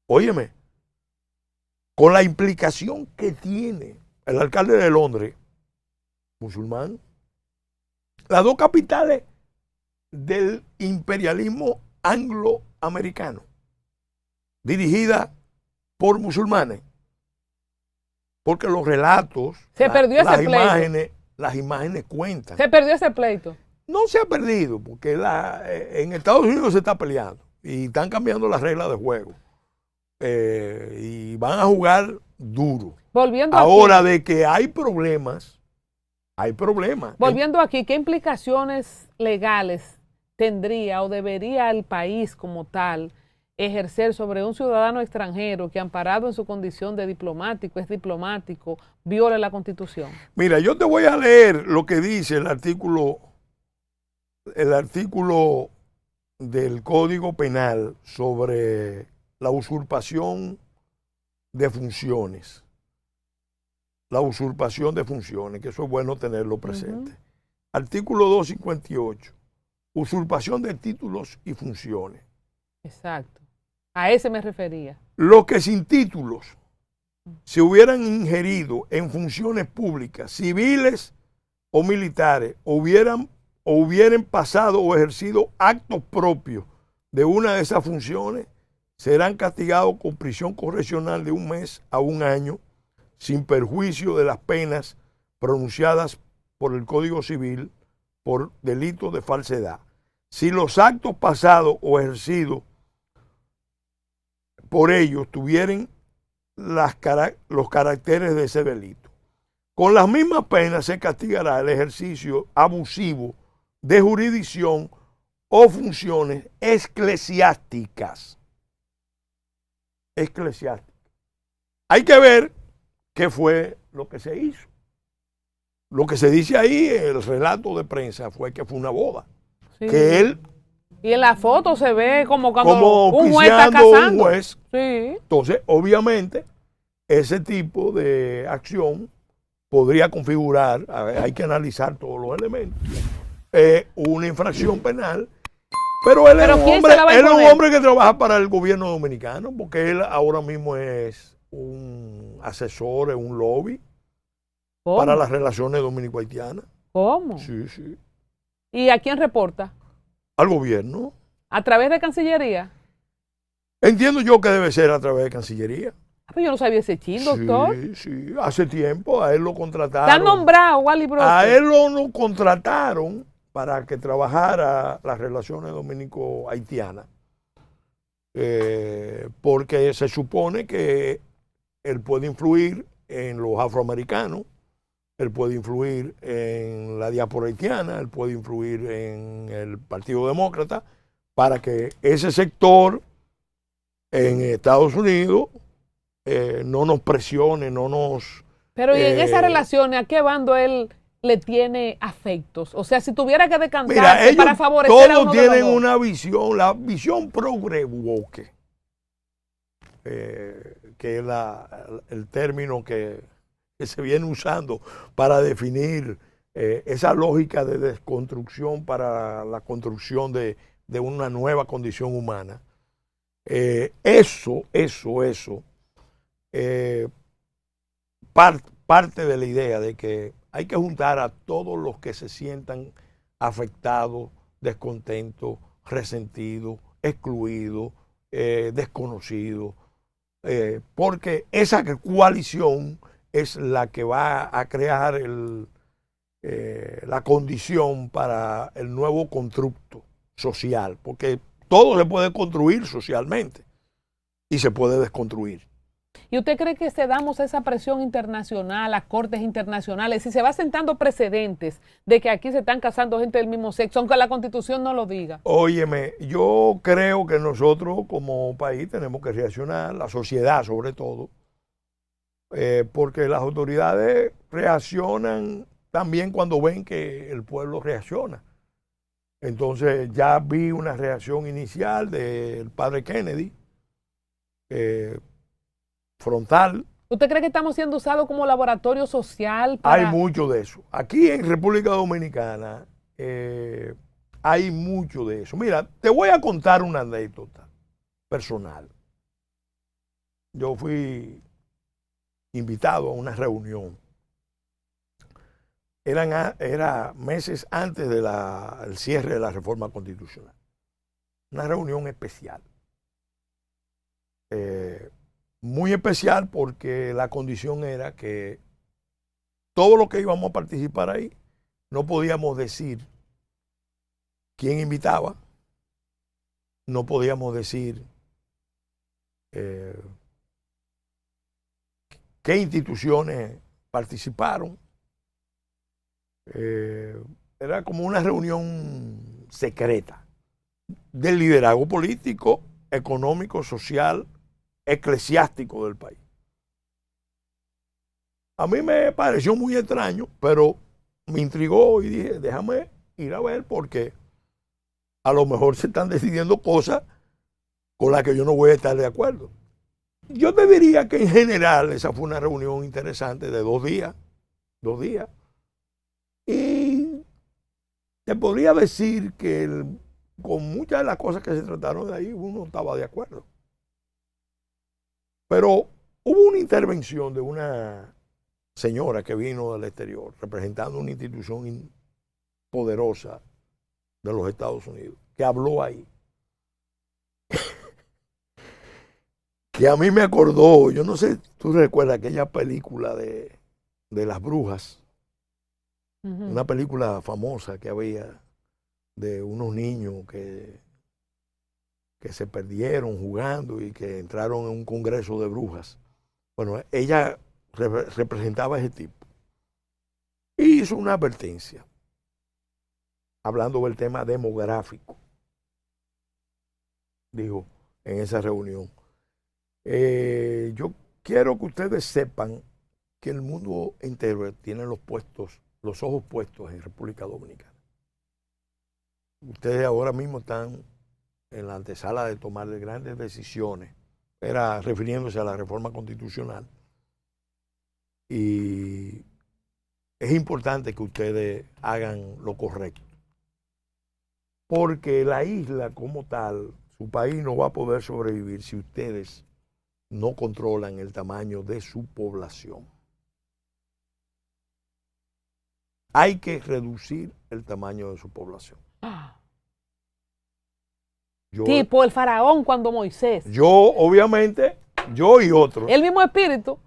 Óyeme, con la implicación que tiene el alcalde de Londres, musulmán, las dos capitales del imperialismo angloamericano, dirigidas por musulmanes, porque los relatos, Se perdió ese pleito. Las imágenes cuentan. Se perdió ese pleito. No se ha perdido, porque en Estados Unidos se está peleando y están cambiando las reglas de juego. Y van a jugar duro. Volviendo Ahora, aquí, de que hay problemas, hay problemas. volviendo aquí, ¿qué implicaciones legales tendría o debería el país como tal ejercer sobre un ciudadano extranjero que, amparado en su condición de diplomático, es diplomático, viole la Constitución? Mira, yo te voy a leer lo que dice el artículo del Código Penal sobre la usurpación de funciones. La usurpación de funciones, que eso es bueno tenerlo presente. Artículo 258. Usurpación de títulos y funciones. Exacto. A ese me refería. Los que sin títulos se hubieran ingerido en funciones públicas, civiles o militares, o hubieran pasado o ejercido actos propios de una de esas funciones, serán castigados con prisión correccional de 1 mes a 1 año, sin perjuicio de las penas pronunciadas por el Código Civil por delitos de falsedad. Si los actos pasados o ejercidos por ellos tuvieran los caracteres de ese delito. Con las mismas penas se castigará el ejercicio abusivo de jurisdicción o funciones eclesiásticas. Hay que ver qué fue lo que se hizo. Lo que se dice ahí, el relato de prensa, fue que fue una boda. Sí. Que él, y en la foto se ve como cuando como un juez está auspiciando casando. un juez. Sí. Entonces, obviamente, ese tipo de acción podría configurar, hay que analizar todos los elementos, una infracción penal. Pero él es un hombre que trabaja para el gobierno dominicano, porque él ahora mismo es un asesor, es un lobby para las relaciones dominico-haitianas. ¿Cómo? Sí, sí. ¿Y a quién reporta? Al gobierno. ¿A través de Cancillería? Entiendo yo que debe ser a través de Cancillería. Pues yo no sabía ese chin, doctor. Sí, sí. Hace tiempo a él lo contrataron. ¿Está nombrado Wally Brooks? A él lo contrataron para que trabajara las relaciones dominico-haitianas. Porque se supone que él puede influir en los afroamericanos, él puede influir en la diáspora haitiana, él puede influir en el Partido Demócrata, para que ese sector en Estados Unidos no nos presione, no nos... Pero ¿y en esas relaciones a qué bando él le tiene afectos? O sea, si tuviera que decantarse para favorecer a uno todos de los tienen dos. una visión, la visión progre woke, que es el término que se viene usando para definir esa lógica de desconstrucción para la construcción de una nueva condición humana. Eso parte de la idea de que hay que juntar a todos los que se sientan afectados, descontentos, resentidos, excluidos, desconocidos, porque esa coalición es la que va a crear la condición para el nuevo constructo social, porque todo se puede construir socialmente y se puede desconstruir. ¿Y usted cree que se damos esa presión internacional, a cortes internacionales, si se va sentando precedentes de que aquí se están casando gente del mismo sexo, aunque la Constitución no lo diga? Óyeme, yo creo que nosotros como país tenemos que reaccionar, la sociedad sobre todo, porque las autoridades reaccionan también cuando ven que el pueblo reacciona. Entonces ya vi una reacción inicial del padre Kennedy, frontal. ¿Usted cree que estamos siendo usados como laboratorio social para...? Hay mucho de eso. Aquí en República Dominicana hay mucho de eso. Mira, te voy a contar una anécdota personal. Yo fui invitado a una reunión. Era meses antes del cierre de la reforma constitucional. Una reunión especial. Muy especial porque la condición era que todo lo que íbamos a participar ahí, no podíamos decir quién invitaba, no podíamos decir qué instituciones participaron. Era como una reunión secreta del liderazgo político, económico, social, eclesiástico del país. A mí me pareció muy extraño, pero me intrigó y dije, déjame ir a ver porque a lo mejor se están decidiendo cosas con las que yo no voy a estar de acuerdo. Yo te diría que en general esa fue una reunión interesante de 2 días. Y te podría decir que con muchas de las cosas que se trataron de ahí uno estaba de acuerdo. Pero hubo una intervención de una señora que vino del exterior representando una institución poderosa de los Estados Unidos, que habló ahí. Que a mí me acordó, yo no sé, tú recuerdas aquella película de las brujas, una película famosa que había de unos niños que se perdieron jugando y que entraron en un congreso de brujas. Bueno, ella representaba a ese tipo. Y hizo una advertencia, hablando del tema demográfico. Dijo en esa reunión, yo quiero que ustedes sepan que el mundo entero tiene los ojos puestos en República Dominicana. Ustedes ahora mismo están en la antesala de tomar grandes decisiones, era refiriéndose a la reforma constitucional. Y es importante que ustedes hagan lo correcto. Porque la isla como tal, su país no va a poder sobrevivir si ustedes no controlan el tamaño de su población. Hay que reducir el tamaño de su población. Tipo el faraón cuando Moisés. Yo, obviamente, yo y otros. El mismo espíritu.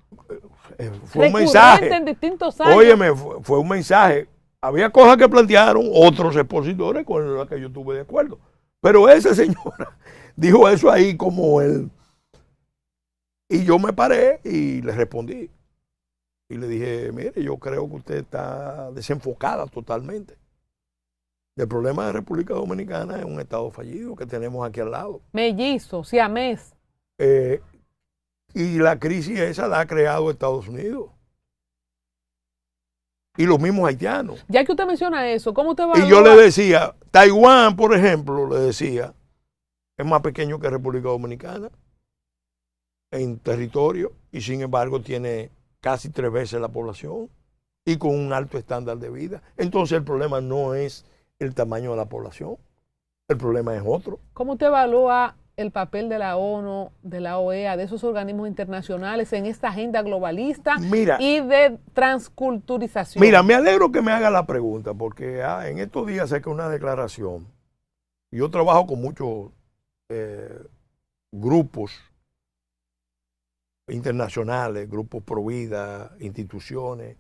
Fue un mensaje. En distintos años. Óyeme, fue un mensaje. Había cosas que plantearon otros expositores con las que yo estuve de acuerdo. Pero esa señora dijo eso ahí como él. Y yo me paré y le respondí. Y le dije, mire, yo creo que usted está desenfocada totalmente. El problema de República Dominicana es un estado fallido que tenemos aquí al lado. Mellizo, siamés. Y la crisis esa la ha creado Estados Unidos. Y los mismos haitianos. Ya que usted menciona eso, ¿cómo usted va a Y yo le decía, Taiwán, por ejemplo, le decía, es más pequeño que República Dominicana en territorio y sin embargo tiene casi 3 veces la población y con un alto estándar de vida. Entonces el problema no es el tamaño de la población, el problema es otro. ¿Cómo usted evalúa el papel de la ONU, de la OEA, de esos organismos internacionales en esta agenda globalista y de transculturización? Mira, me alegro que me haga la pregunta porque en estos días saqué una declaración. Yo trabajo con muchos grupos internacionales, grupos pro vida, instituciones.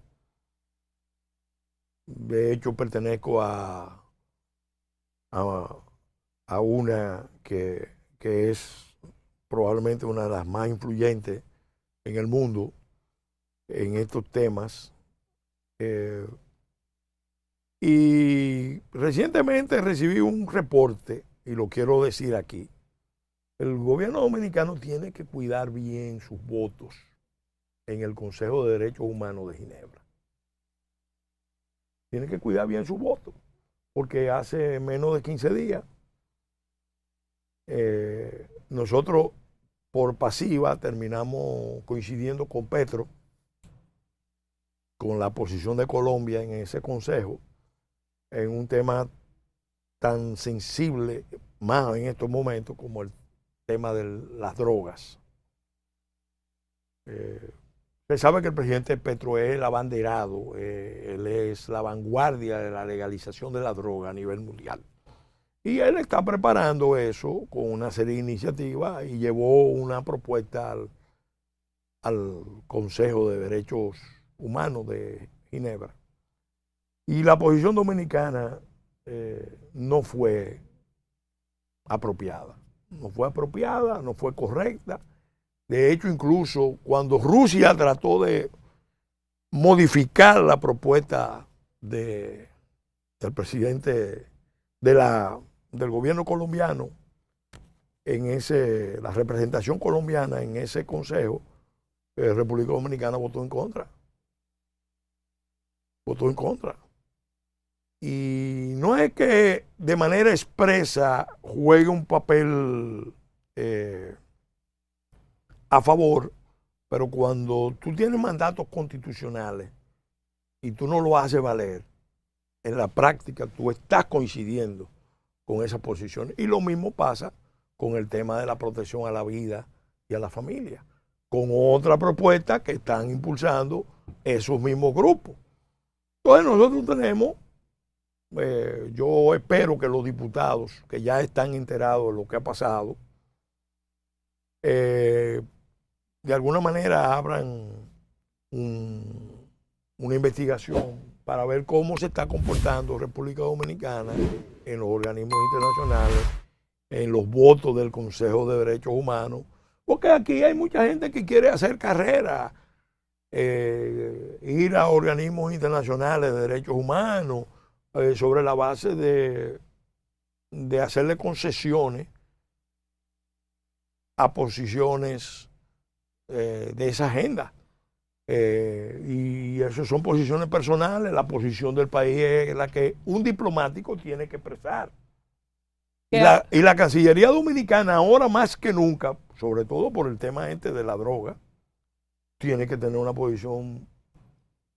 De hecho, pertenezco a una que es probablemente una de las más influyentes en el mundo en estos temas. Y recientemente recibí un reporte, y lo quiero decir aquí. El gobierno dominicano tiene que cuidar bien sus votos en el Consejo de Derechos Humanos de Ginebra. Tiene que cuidar bien sus votos, porque hace menos de 15 días nosotros por pasiva terminamos coincidiendo con Petro, con la posición de Colombia en ese consejo, en un tema tan sensible, más en estos momentos, como el tema de las drogas. Se sabe que el presidente Petro es el abanderado, él es la vanguardia de la legalización de la droga a nivel mundial. Y él está preparando eso con una serie de iniciativas y llevó una propuesta al Consejo de Derechos Humanos de Ginebra. Y la posición dominicana no fue apropiada. No fue apropiada, no fue correcta. De hecho, incluso cuando Rusia trató de modificar la propuesta del presidente del gobierno colombiano, la representación colombiana en ese consejo, República Dominicana votó en contra. Votó en contra. Y no es que de manera expresa juegue un papel a favor, pero cuando tú tienes mandatos constitucionales y tú no lo haces valer, en la práctica tú estás coincidiendo con esa posición. Y lo mismo pasa con el tema de la protección a la vida y a la familia, con otra propuesta que están impulsando esos mismos grupos. Entonces nosotros tenemos, yo espero que los diputados que ya están enterados de lo que ha pasado, de alguna manera abran una investigación para ver cómo se está comportando República Dominicana en los organismos internacionales, en los votos del Consejo de Derechos Humanos, porque aquí hay mucha gente que quiere hacer carrera, ir a organismos internacionales de derechos humanos sobre la base de hacerle concesiones a posiciones de esa agenda. Y eso son posiciones personales. La posición del país es la que un diplomático tiene que expresar. Y la Cancillería Dominicana, ahora más que nunca, sobre todo por el tema de la droga, tiene que tener una posición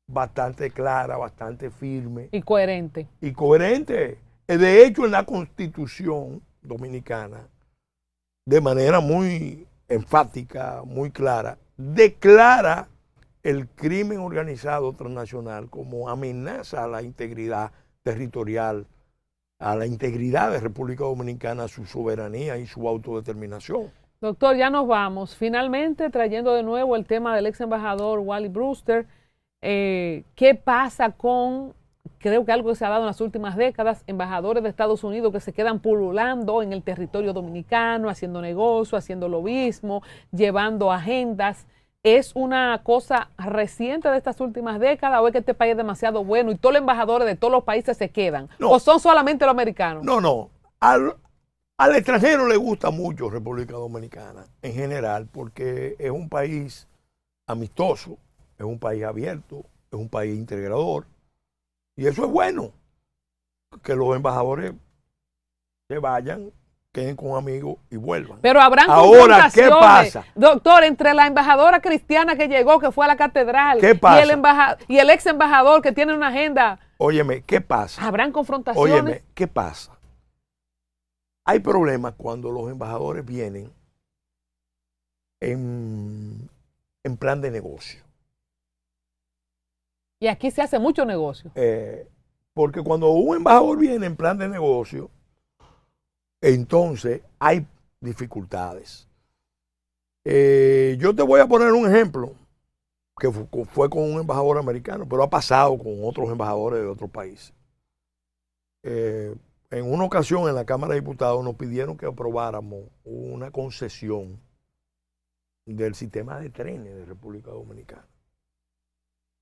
bastante clara, bastante firme. Y coherente. Y coherente. De hecho, en la Constitución dominicana, de manera muy enfática, muy clara, declara el crimen organizado transnacional como amenaza a la integridad territorial, a la integridad de República Dominicana, a su soberanía y su autodeterminación. Doctor, ya nos vamos. Finalmente, trayendo de nuevo el tema del ex embajador Wally Brewster, ¿qué pasa con, creo que algo que se ha dado en las últimas décadas, embajadores de Estados Unidos que se quedan pululando en el territorio dominicano, haciendo negocio, haciendo lobismo, llevando agendas? ¿Es una cosa reciente de estas últimas décadas o es que este país es demasiado bueno y todos los embajadores de todos los países se quedan? No. ¿O son solamente los americanos? No. Al extranjero le gusta mucho República Dominicana en general porque es un país amistoso, es un país abierto, es un país integrador. Y eso es bueno, que los embajadores se vayan, queden con amigos y vuelvan. Pero habrán Ahora, ¿qué pasa? Doctor, entre la embajadora cristiana que llegó, que fue a la catedral, ¿Qué pasa? y el ex embajador que tiene una agenda. Óyeme, ¿qué pasa? ¿Habrán confrontaciones? Óyeme, ¿qué pasa? Hay problemas cuando los embajadores vienen en plan de negocio. Y aquí se hace mucho negocio. Porque cuando un embajador viene en plan de negocio, entonces hay dificultades. Yo te voy a poner un ejemplo que fue con un embajador americano, pero ha pasado con otros embajadores de otros países. En una ocasión en la Cámara de Diputados nos pidieron que aprobáramos una concesión del sistema de trenes de República Dominicana.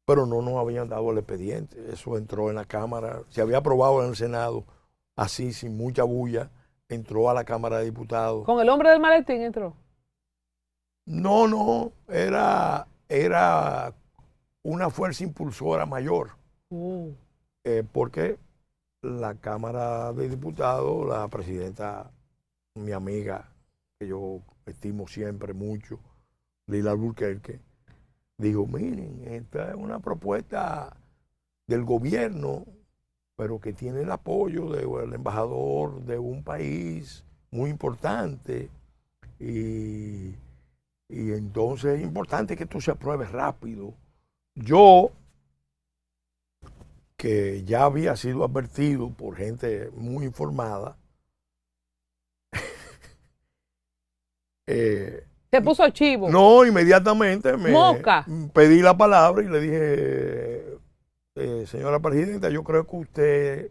Pero no nos habían dado el expediente. Eso entró en la Cámara, se había aprobado en el Senado, así, sin mucha bulla, entró a la Cámara de Diputados. ¿Con el hombre del maletín entró? No, era una fuerza impulsora mayor. Porque la Cámara de Diputados, la presidenta, mi amiga, que yo estimo siempre mucho, Lila Alburquerque, dijo, miren, esta es una propuesta del gobierno, pero que tiene el apoyo del embajador de un país muy importante. Y entonces es importante que esto se apruebe rápido. Yo, que ya había sido advertido por gente muy informada, ¿Se puso chivo? No, inmediatamente me Moca. pedí la palabra y le dije, señora presidenta, yo creo que usted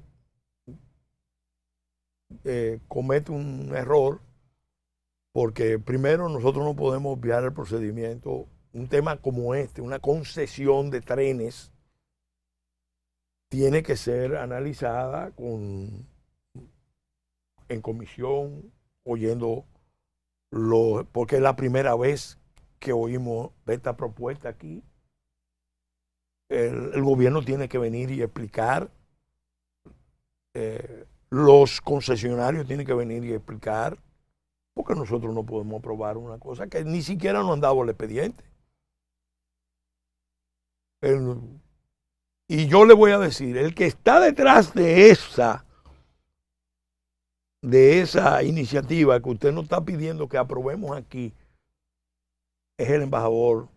comete un error, porque primero nosotros no podemos obviar el procedimiento. Un tema como este, una concesión de trenes, tiene que ser analizada en comisión, oyendo porque es la primera vez que oímos de esta propuesta aquí. El gobierno tiene que venir y explicar, los concesionarios tienen que venir y explicar, porque nosotros no podemos aprobar una cosa que ni siquiera nos han dado el expediente. Y yo le voy a decir, el que está detrás de esa iniciativa que usted nos está pidiendo que aprobemos aquí, es el embajador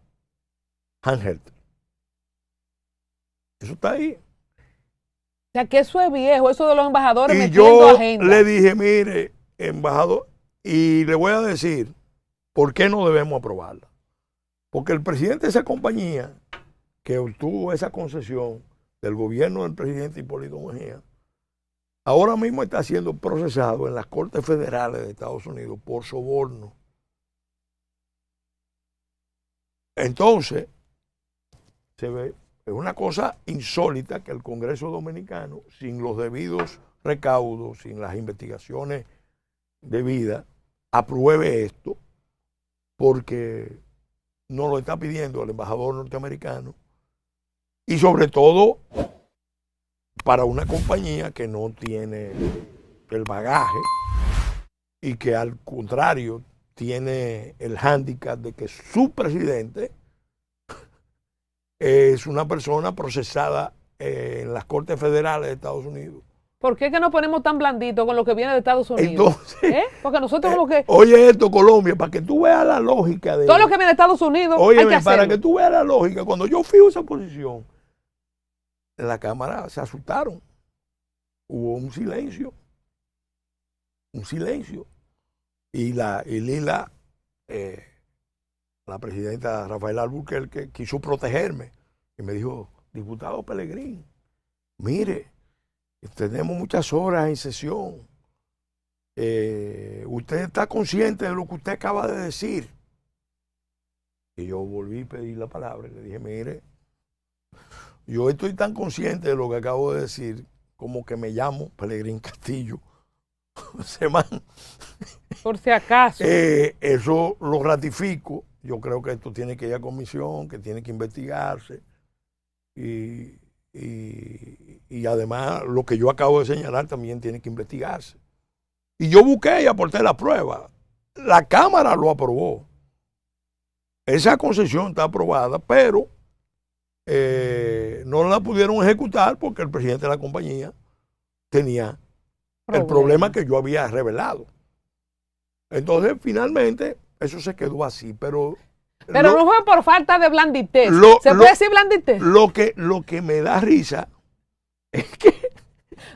Ángel. Eso está ahí. O sea, que eso es viejo, eso de los embajadores Y metiendo yo agenda. le dije, mire, embajador, y le voy a decir por qué no debemos aprobarla. Porque el presidente de esa compañía que obtuvo esa concesión del gobierno del presidente Hipólito Mejía, ahora mismo está siendo procesado en las Cortes Federales de Estados Unidos por soborno. Entonces, se ve, es una cosa insólita que el Congreso Dominicano, sin los debidos recaudos, sin las investigaciones debidas, apruebe esto, porque no lo está pidiendo el embajador norteamericano, y sobre todo para una compañía que no tiene el bagaje y que al contrario tiene el hándicap de que su presidente es una persona procesada en las Cortes Federales de Estados Unidos. ¿Por qué que nos ponemos tan blanditos con lo que viene de Estados Unidos? Entonces, Porque nosotros como que... Oye esto, Colombia, para que tú veas la lógica de... Todo lo que viene de Estados Unidos Oye, hay que hacerlo. para que tú veas la lógica, cuando yo fijo esa posición, en la Cámara se asustaron. Hubo un silencio. Y Lila, la presidenta Rafael Alburquerque, quiso protegerme y me dijo, diputado Pelegrín, mire, tenemos muchas horas en sesión. Usted está consciente de lo que usted acaba de decir. Y yo volví a pedir la palabra y le dije, mire, yo estoy tan consciente de lo que acabo de decir como que me llamo Pelegrín Castillo. semana. Por si acaso. Eso lo ratifico. Yo creo que esto tiene que ir a comisión, que tiene que investigarse. Y además lo que yo acabo de señalar también tiene que investigarse. Y yo busqué y aporté la prueba. La Cámara lo aprobó. Esa concesión está aprobada, pero no la pudieron ejecutar porque el presidente de la compañía tenía el problema que yo había revelado. Entonces, finalmente, eso se quedó así, pero no fue por falta de blanditez. ¿Se puede decir blanditez? Lo que me da risa es que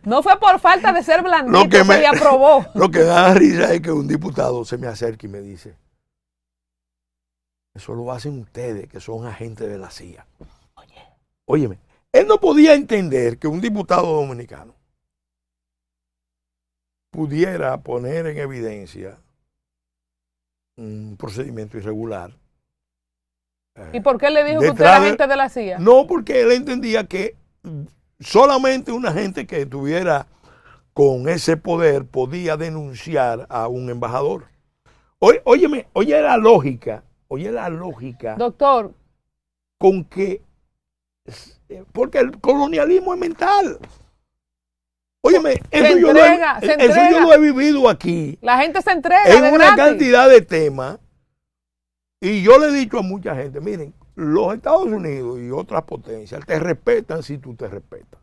no fue por falta de ser blandito, se le aprobó. Lo que da risa es que un diputado se me acerca y me dice, eso lo hacen ustedes, que son agentes de la CIA. Óyeme, él no podía entender que un diputado dominicano pudiera poner en evidencia un procedimiento irregular. ¿Y por qué le dijo que usted era agente de la CIA? No, porque él entendía que solamente una gente que estuviera con ese poder podía denunciar a un embajador. Óyeme, oye la lógica, doctor, con que, porque el colonialismo es mental. Óyeme, eso yo lo he vivido aquí. La gente se entrega en una cantidad de temas. Y yo le he dicho a mucha gente, miren, los Estados Unidos y otras potencias te respetan si tú te respetas.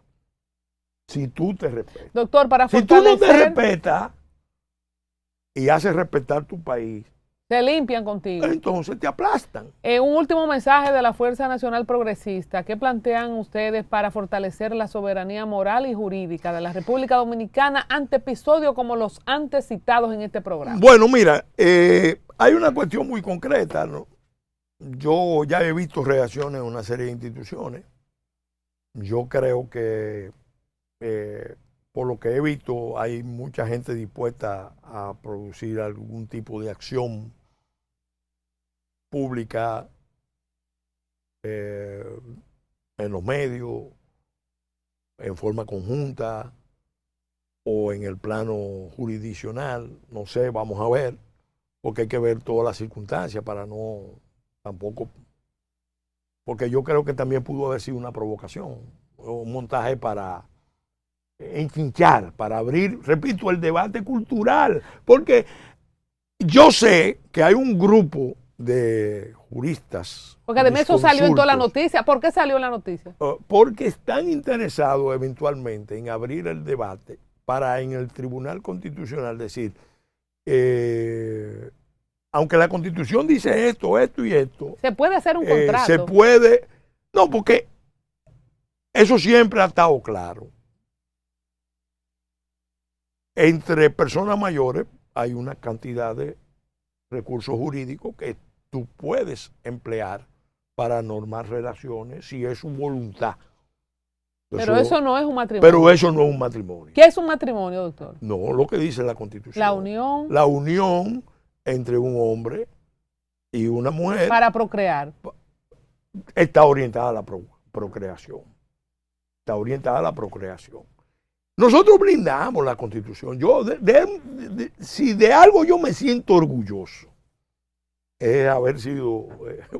Si tú te respetas. Doctor, para si tú no te respetas y haces respetar tu país, se limpian contigo. Entonces te aplastan. Un último mensaje de la Fuerza Nacional Progresista. ¿Qué plantean ustedes para fortalecer la soberanía moral y jurídica de la República Dominicana ante episodios como los antes citados en este programa? Bueno, mira, hay una cuestión muy concreta, ¿no? Yo ya he visto reacciones en una serie de instituciones. Yo creo que, por lo que he visto, hay mucha gente dispuesta a producir algún tipo de acción pública en los medios, en forma conjunta o en el plano jurisdiccional. No sé, vamos a ver, porque hay que ver todas las circunstancias para no tampoco, porque yo creo que también pudo haber sido una provocación, un montaje para enchinchar, para abrir, repito, el debate cultural, porque yo sé que hay un grupo de juristas. Porque además eso salió en toda la noticia. ¿Por qué salió la noticia? Porque están interesados eventualmente en abrir el debate para en el Tribunal Constitucional decir, aunque la Constitución dice esto, esto y esto. Se puede hacer un contrato. Se puede. No, porque eso siempre ha estado claro. Entre personas mayores hay una cantidad de recursos jurídicos que tú puedes emplear para normar relaciones si es su voluntad. Pero eso no es un matrimonio. Pero eso no es un matrimonio. ¿Qué es un matrimonio, doctor? No, lo que dice la Constitución. La unión. La unión entre un hombre y una mujer. Para procrear. Está orientada a la procreación. Está orientada a la procreación. Nosotros blindamos la Constitución. Yo, si de algo yo me siento orgulloso, es haber sido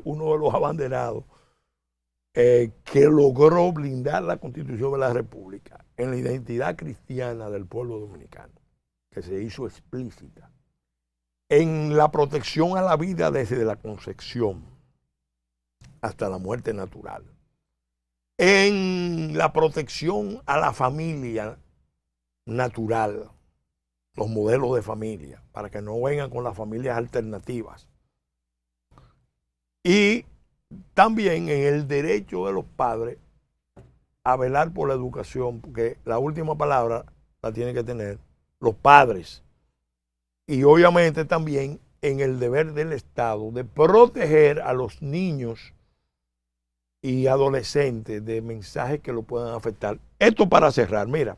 uno de los abanderados que logró blindar la Constitución de la República en la identidad cristiana del pueblo dominicano, que se hizo explícita, en la protección a la vida desde la concepción hasta la muerte natural, en la protección a la familia natural, los modelos de familia, para que no vengan con las familias alternativas. Y también en el derecho de los padres a velar por la educación, porque la última palabra la tienen que tener los padres. Y obviamente también en el deber del Estado de proteger a los niños y adolescentes de mensajes que lo puedan afectar. Esto para cerrar, mira,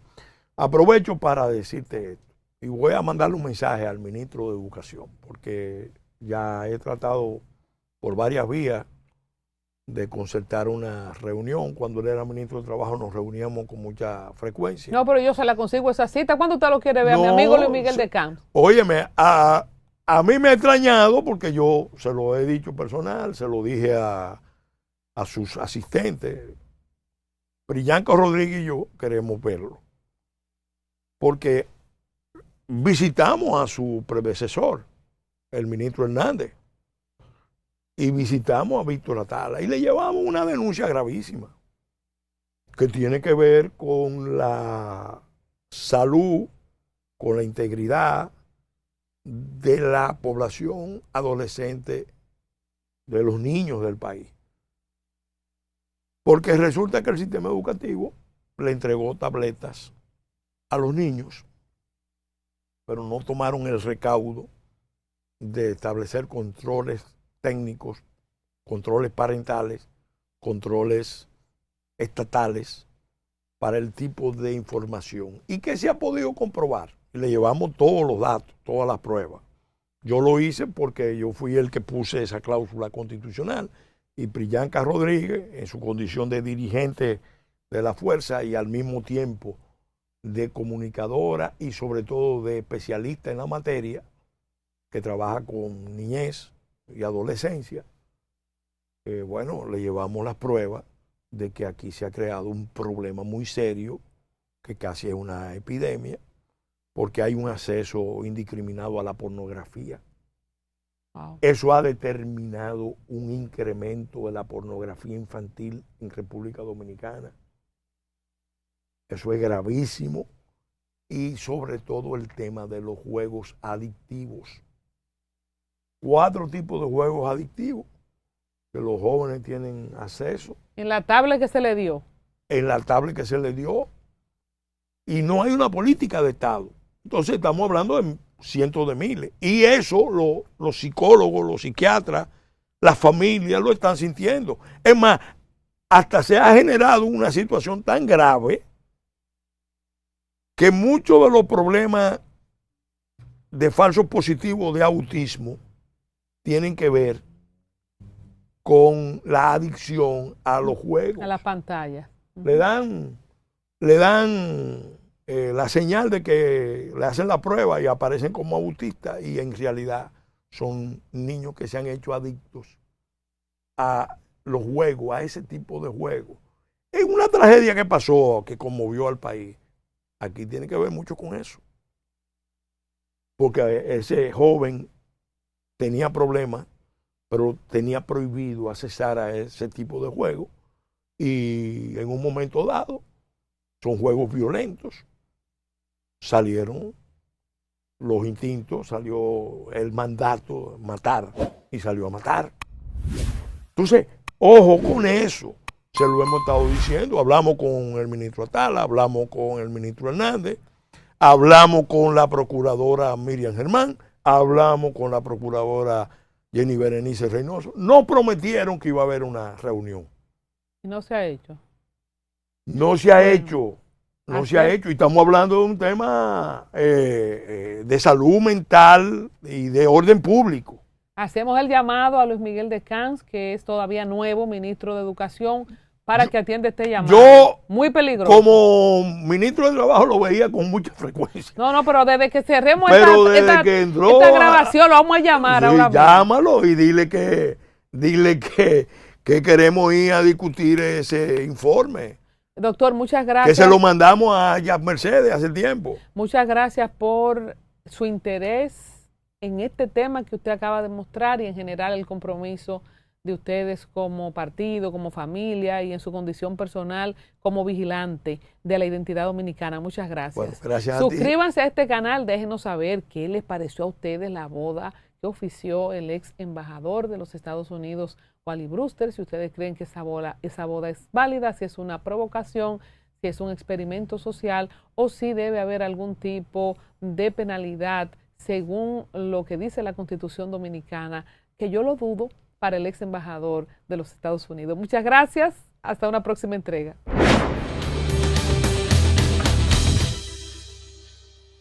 aprovecho para decirte esto y voy a mandarle un mensaje al ministro de Educación, porque ya he tratado por varias vías de concertar una reunión. Cuando él era ministro de Trabajo nos reuníamos con mucha frecuencia. No, pero yo se la consigo esa cita. ¿Cuándo usted lo quiere ver? No, a mi amigo Luis Miguel de Camps. Óyeme, a mí me ha extrañado porque yo se lo he dicho personal, se lo dije a sus asistentes. Priyanka Rodríguez y yo queremos verlo. Porque visitamos a su predecesor, el ministro Hernández, y visitamos a Víctor Atala y le llevamos una denuncia gravísima que tiene que ver con la salud, con la integridad de la población adolescente, de los niños del país. Porque resulta que el sistema educativo le entregó tabletas a los niños, pero no tomaron el recaudo de establecer controles técnicos, controles parentales, controles estatales para el tipo de información. ¿Y que se ha podido comprobar? Le llevamos todos los datos, todas las pruebas. Yo lo hice porque yo fui el que puse esa cláusula constitucional y Priyanka Rodríguez, en su condición de dirigente de la fuerza y al mismo tiempo de comunicadora y sobre todo de especialista en la materia, que trabaja con niñez y adolescencia, bueno, le llevamos las pruebas de que aquí se ha creado un problema muy serio, que casi es una epidemia, porque hay un acceso indiscriminado a la pornografía. Wow. Eso ha determinado un incremento de la pornografía infantil en República Dominicana. Eso es gravísimo. Y sobre todo el tema de los juegos adictivos. 4 tipos de juegos adictivos que los jóvenes tienen acceso. ¿En la tablet que se le dio? En la tablet que se le dio. Y no hay una política de Estado. Entonces estamos hablando de cientos de miles. Y eso los psicólogos, los psiquiatras, las familias lo están sintiendo. Es más, hasta se ha generado una situación tan grave que muchos de los problemas de falsos positivos de autismo tienen que ver con la adicción a los juegos. A las pantallas. Le dan la señal de que le hacen la prueba y aparecen como autistas y en realidad son niños que se han hecho adictos a los juegos, a ese tipo de juegos. Es una tragedia que pasó, que conmovió al país. Aquí tiene que ver mucho con eso. Porque ese joven tenía problemas, pero tenía prohibido accesar a ese tipo de juegos. Y en un momento dado, son juegos violentos. Salieron los instintos, salió el mandato, matar, y salió a matar. Entonces, ojo con eso. Se lo hemos estado diciendo. Hablamos con el ministro Atala, hablamos con el ministro Hernández, hablamos con la procuradora Miriam Germán, hablamos con la procuradora Jenny Berenice Reynoso. Nos prometieron que iba a haber una reunión. ¿Y no se ha hecho? No se ha hecho. No se ha hecho. Y estamos hablando de un tema de salud mental y de orden público. Hacemos el llamado a Luis Miguel de Camps, que es todavía nuevo ministro de Educación, para que atienda este llamado. Yo, muy peligroso. Como ministro de Trabajo, lo veía con mucha frecuencia. No, pero desde que cerremos esta grabación, lo vamos a llamar ahora mismo. Llámalo y dile que queremos ir a discutir ese informe. Doctor, muchas gracias. Que se lo mandamos a Jazz Mercedes hace tiempo. Muchas gracias por su interés en este tema que usted acaba de mostrar y en general el compromiso de ustedes como partido, como familia y en su condición personal como vigilante de la identidad dominicana. Muchas gracias. Bueno, gracias Suscríbanse a este canal, déjenos saber qué les pareció a ustedes la boda que ofició el ex embajador de los Estados Unidos, Wally Brewster, si ustedes creen que esa boda es válida, si es una provocación, si es un experimento social o si debe haber algún tipo de penalidad según lo que dice la Constitución Dominicana, que yo lo dudo, para el ex embajador de los Estados Unidos. Muchas gracias. Hasta una próxima entrega.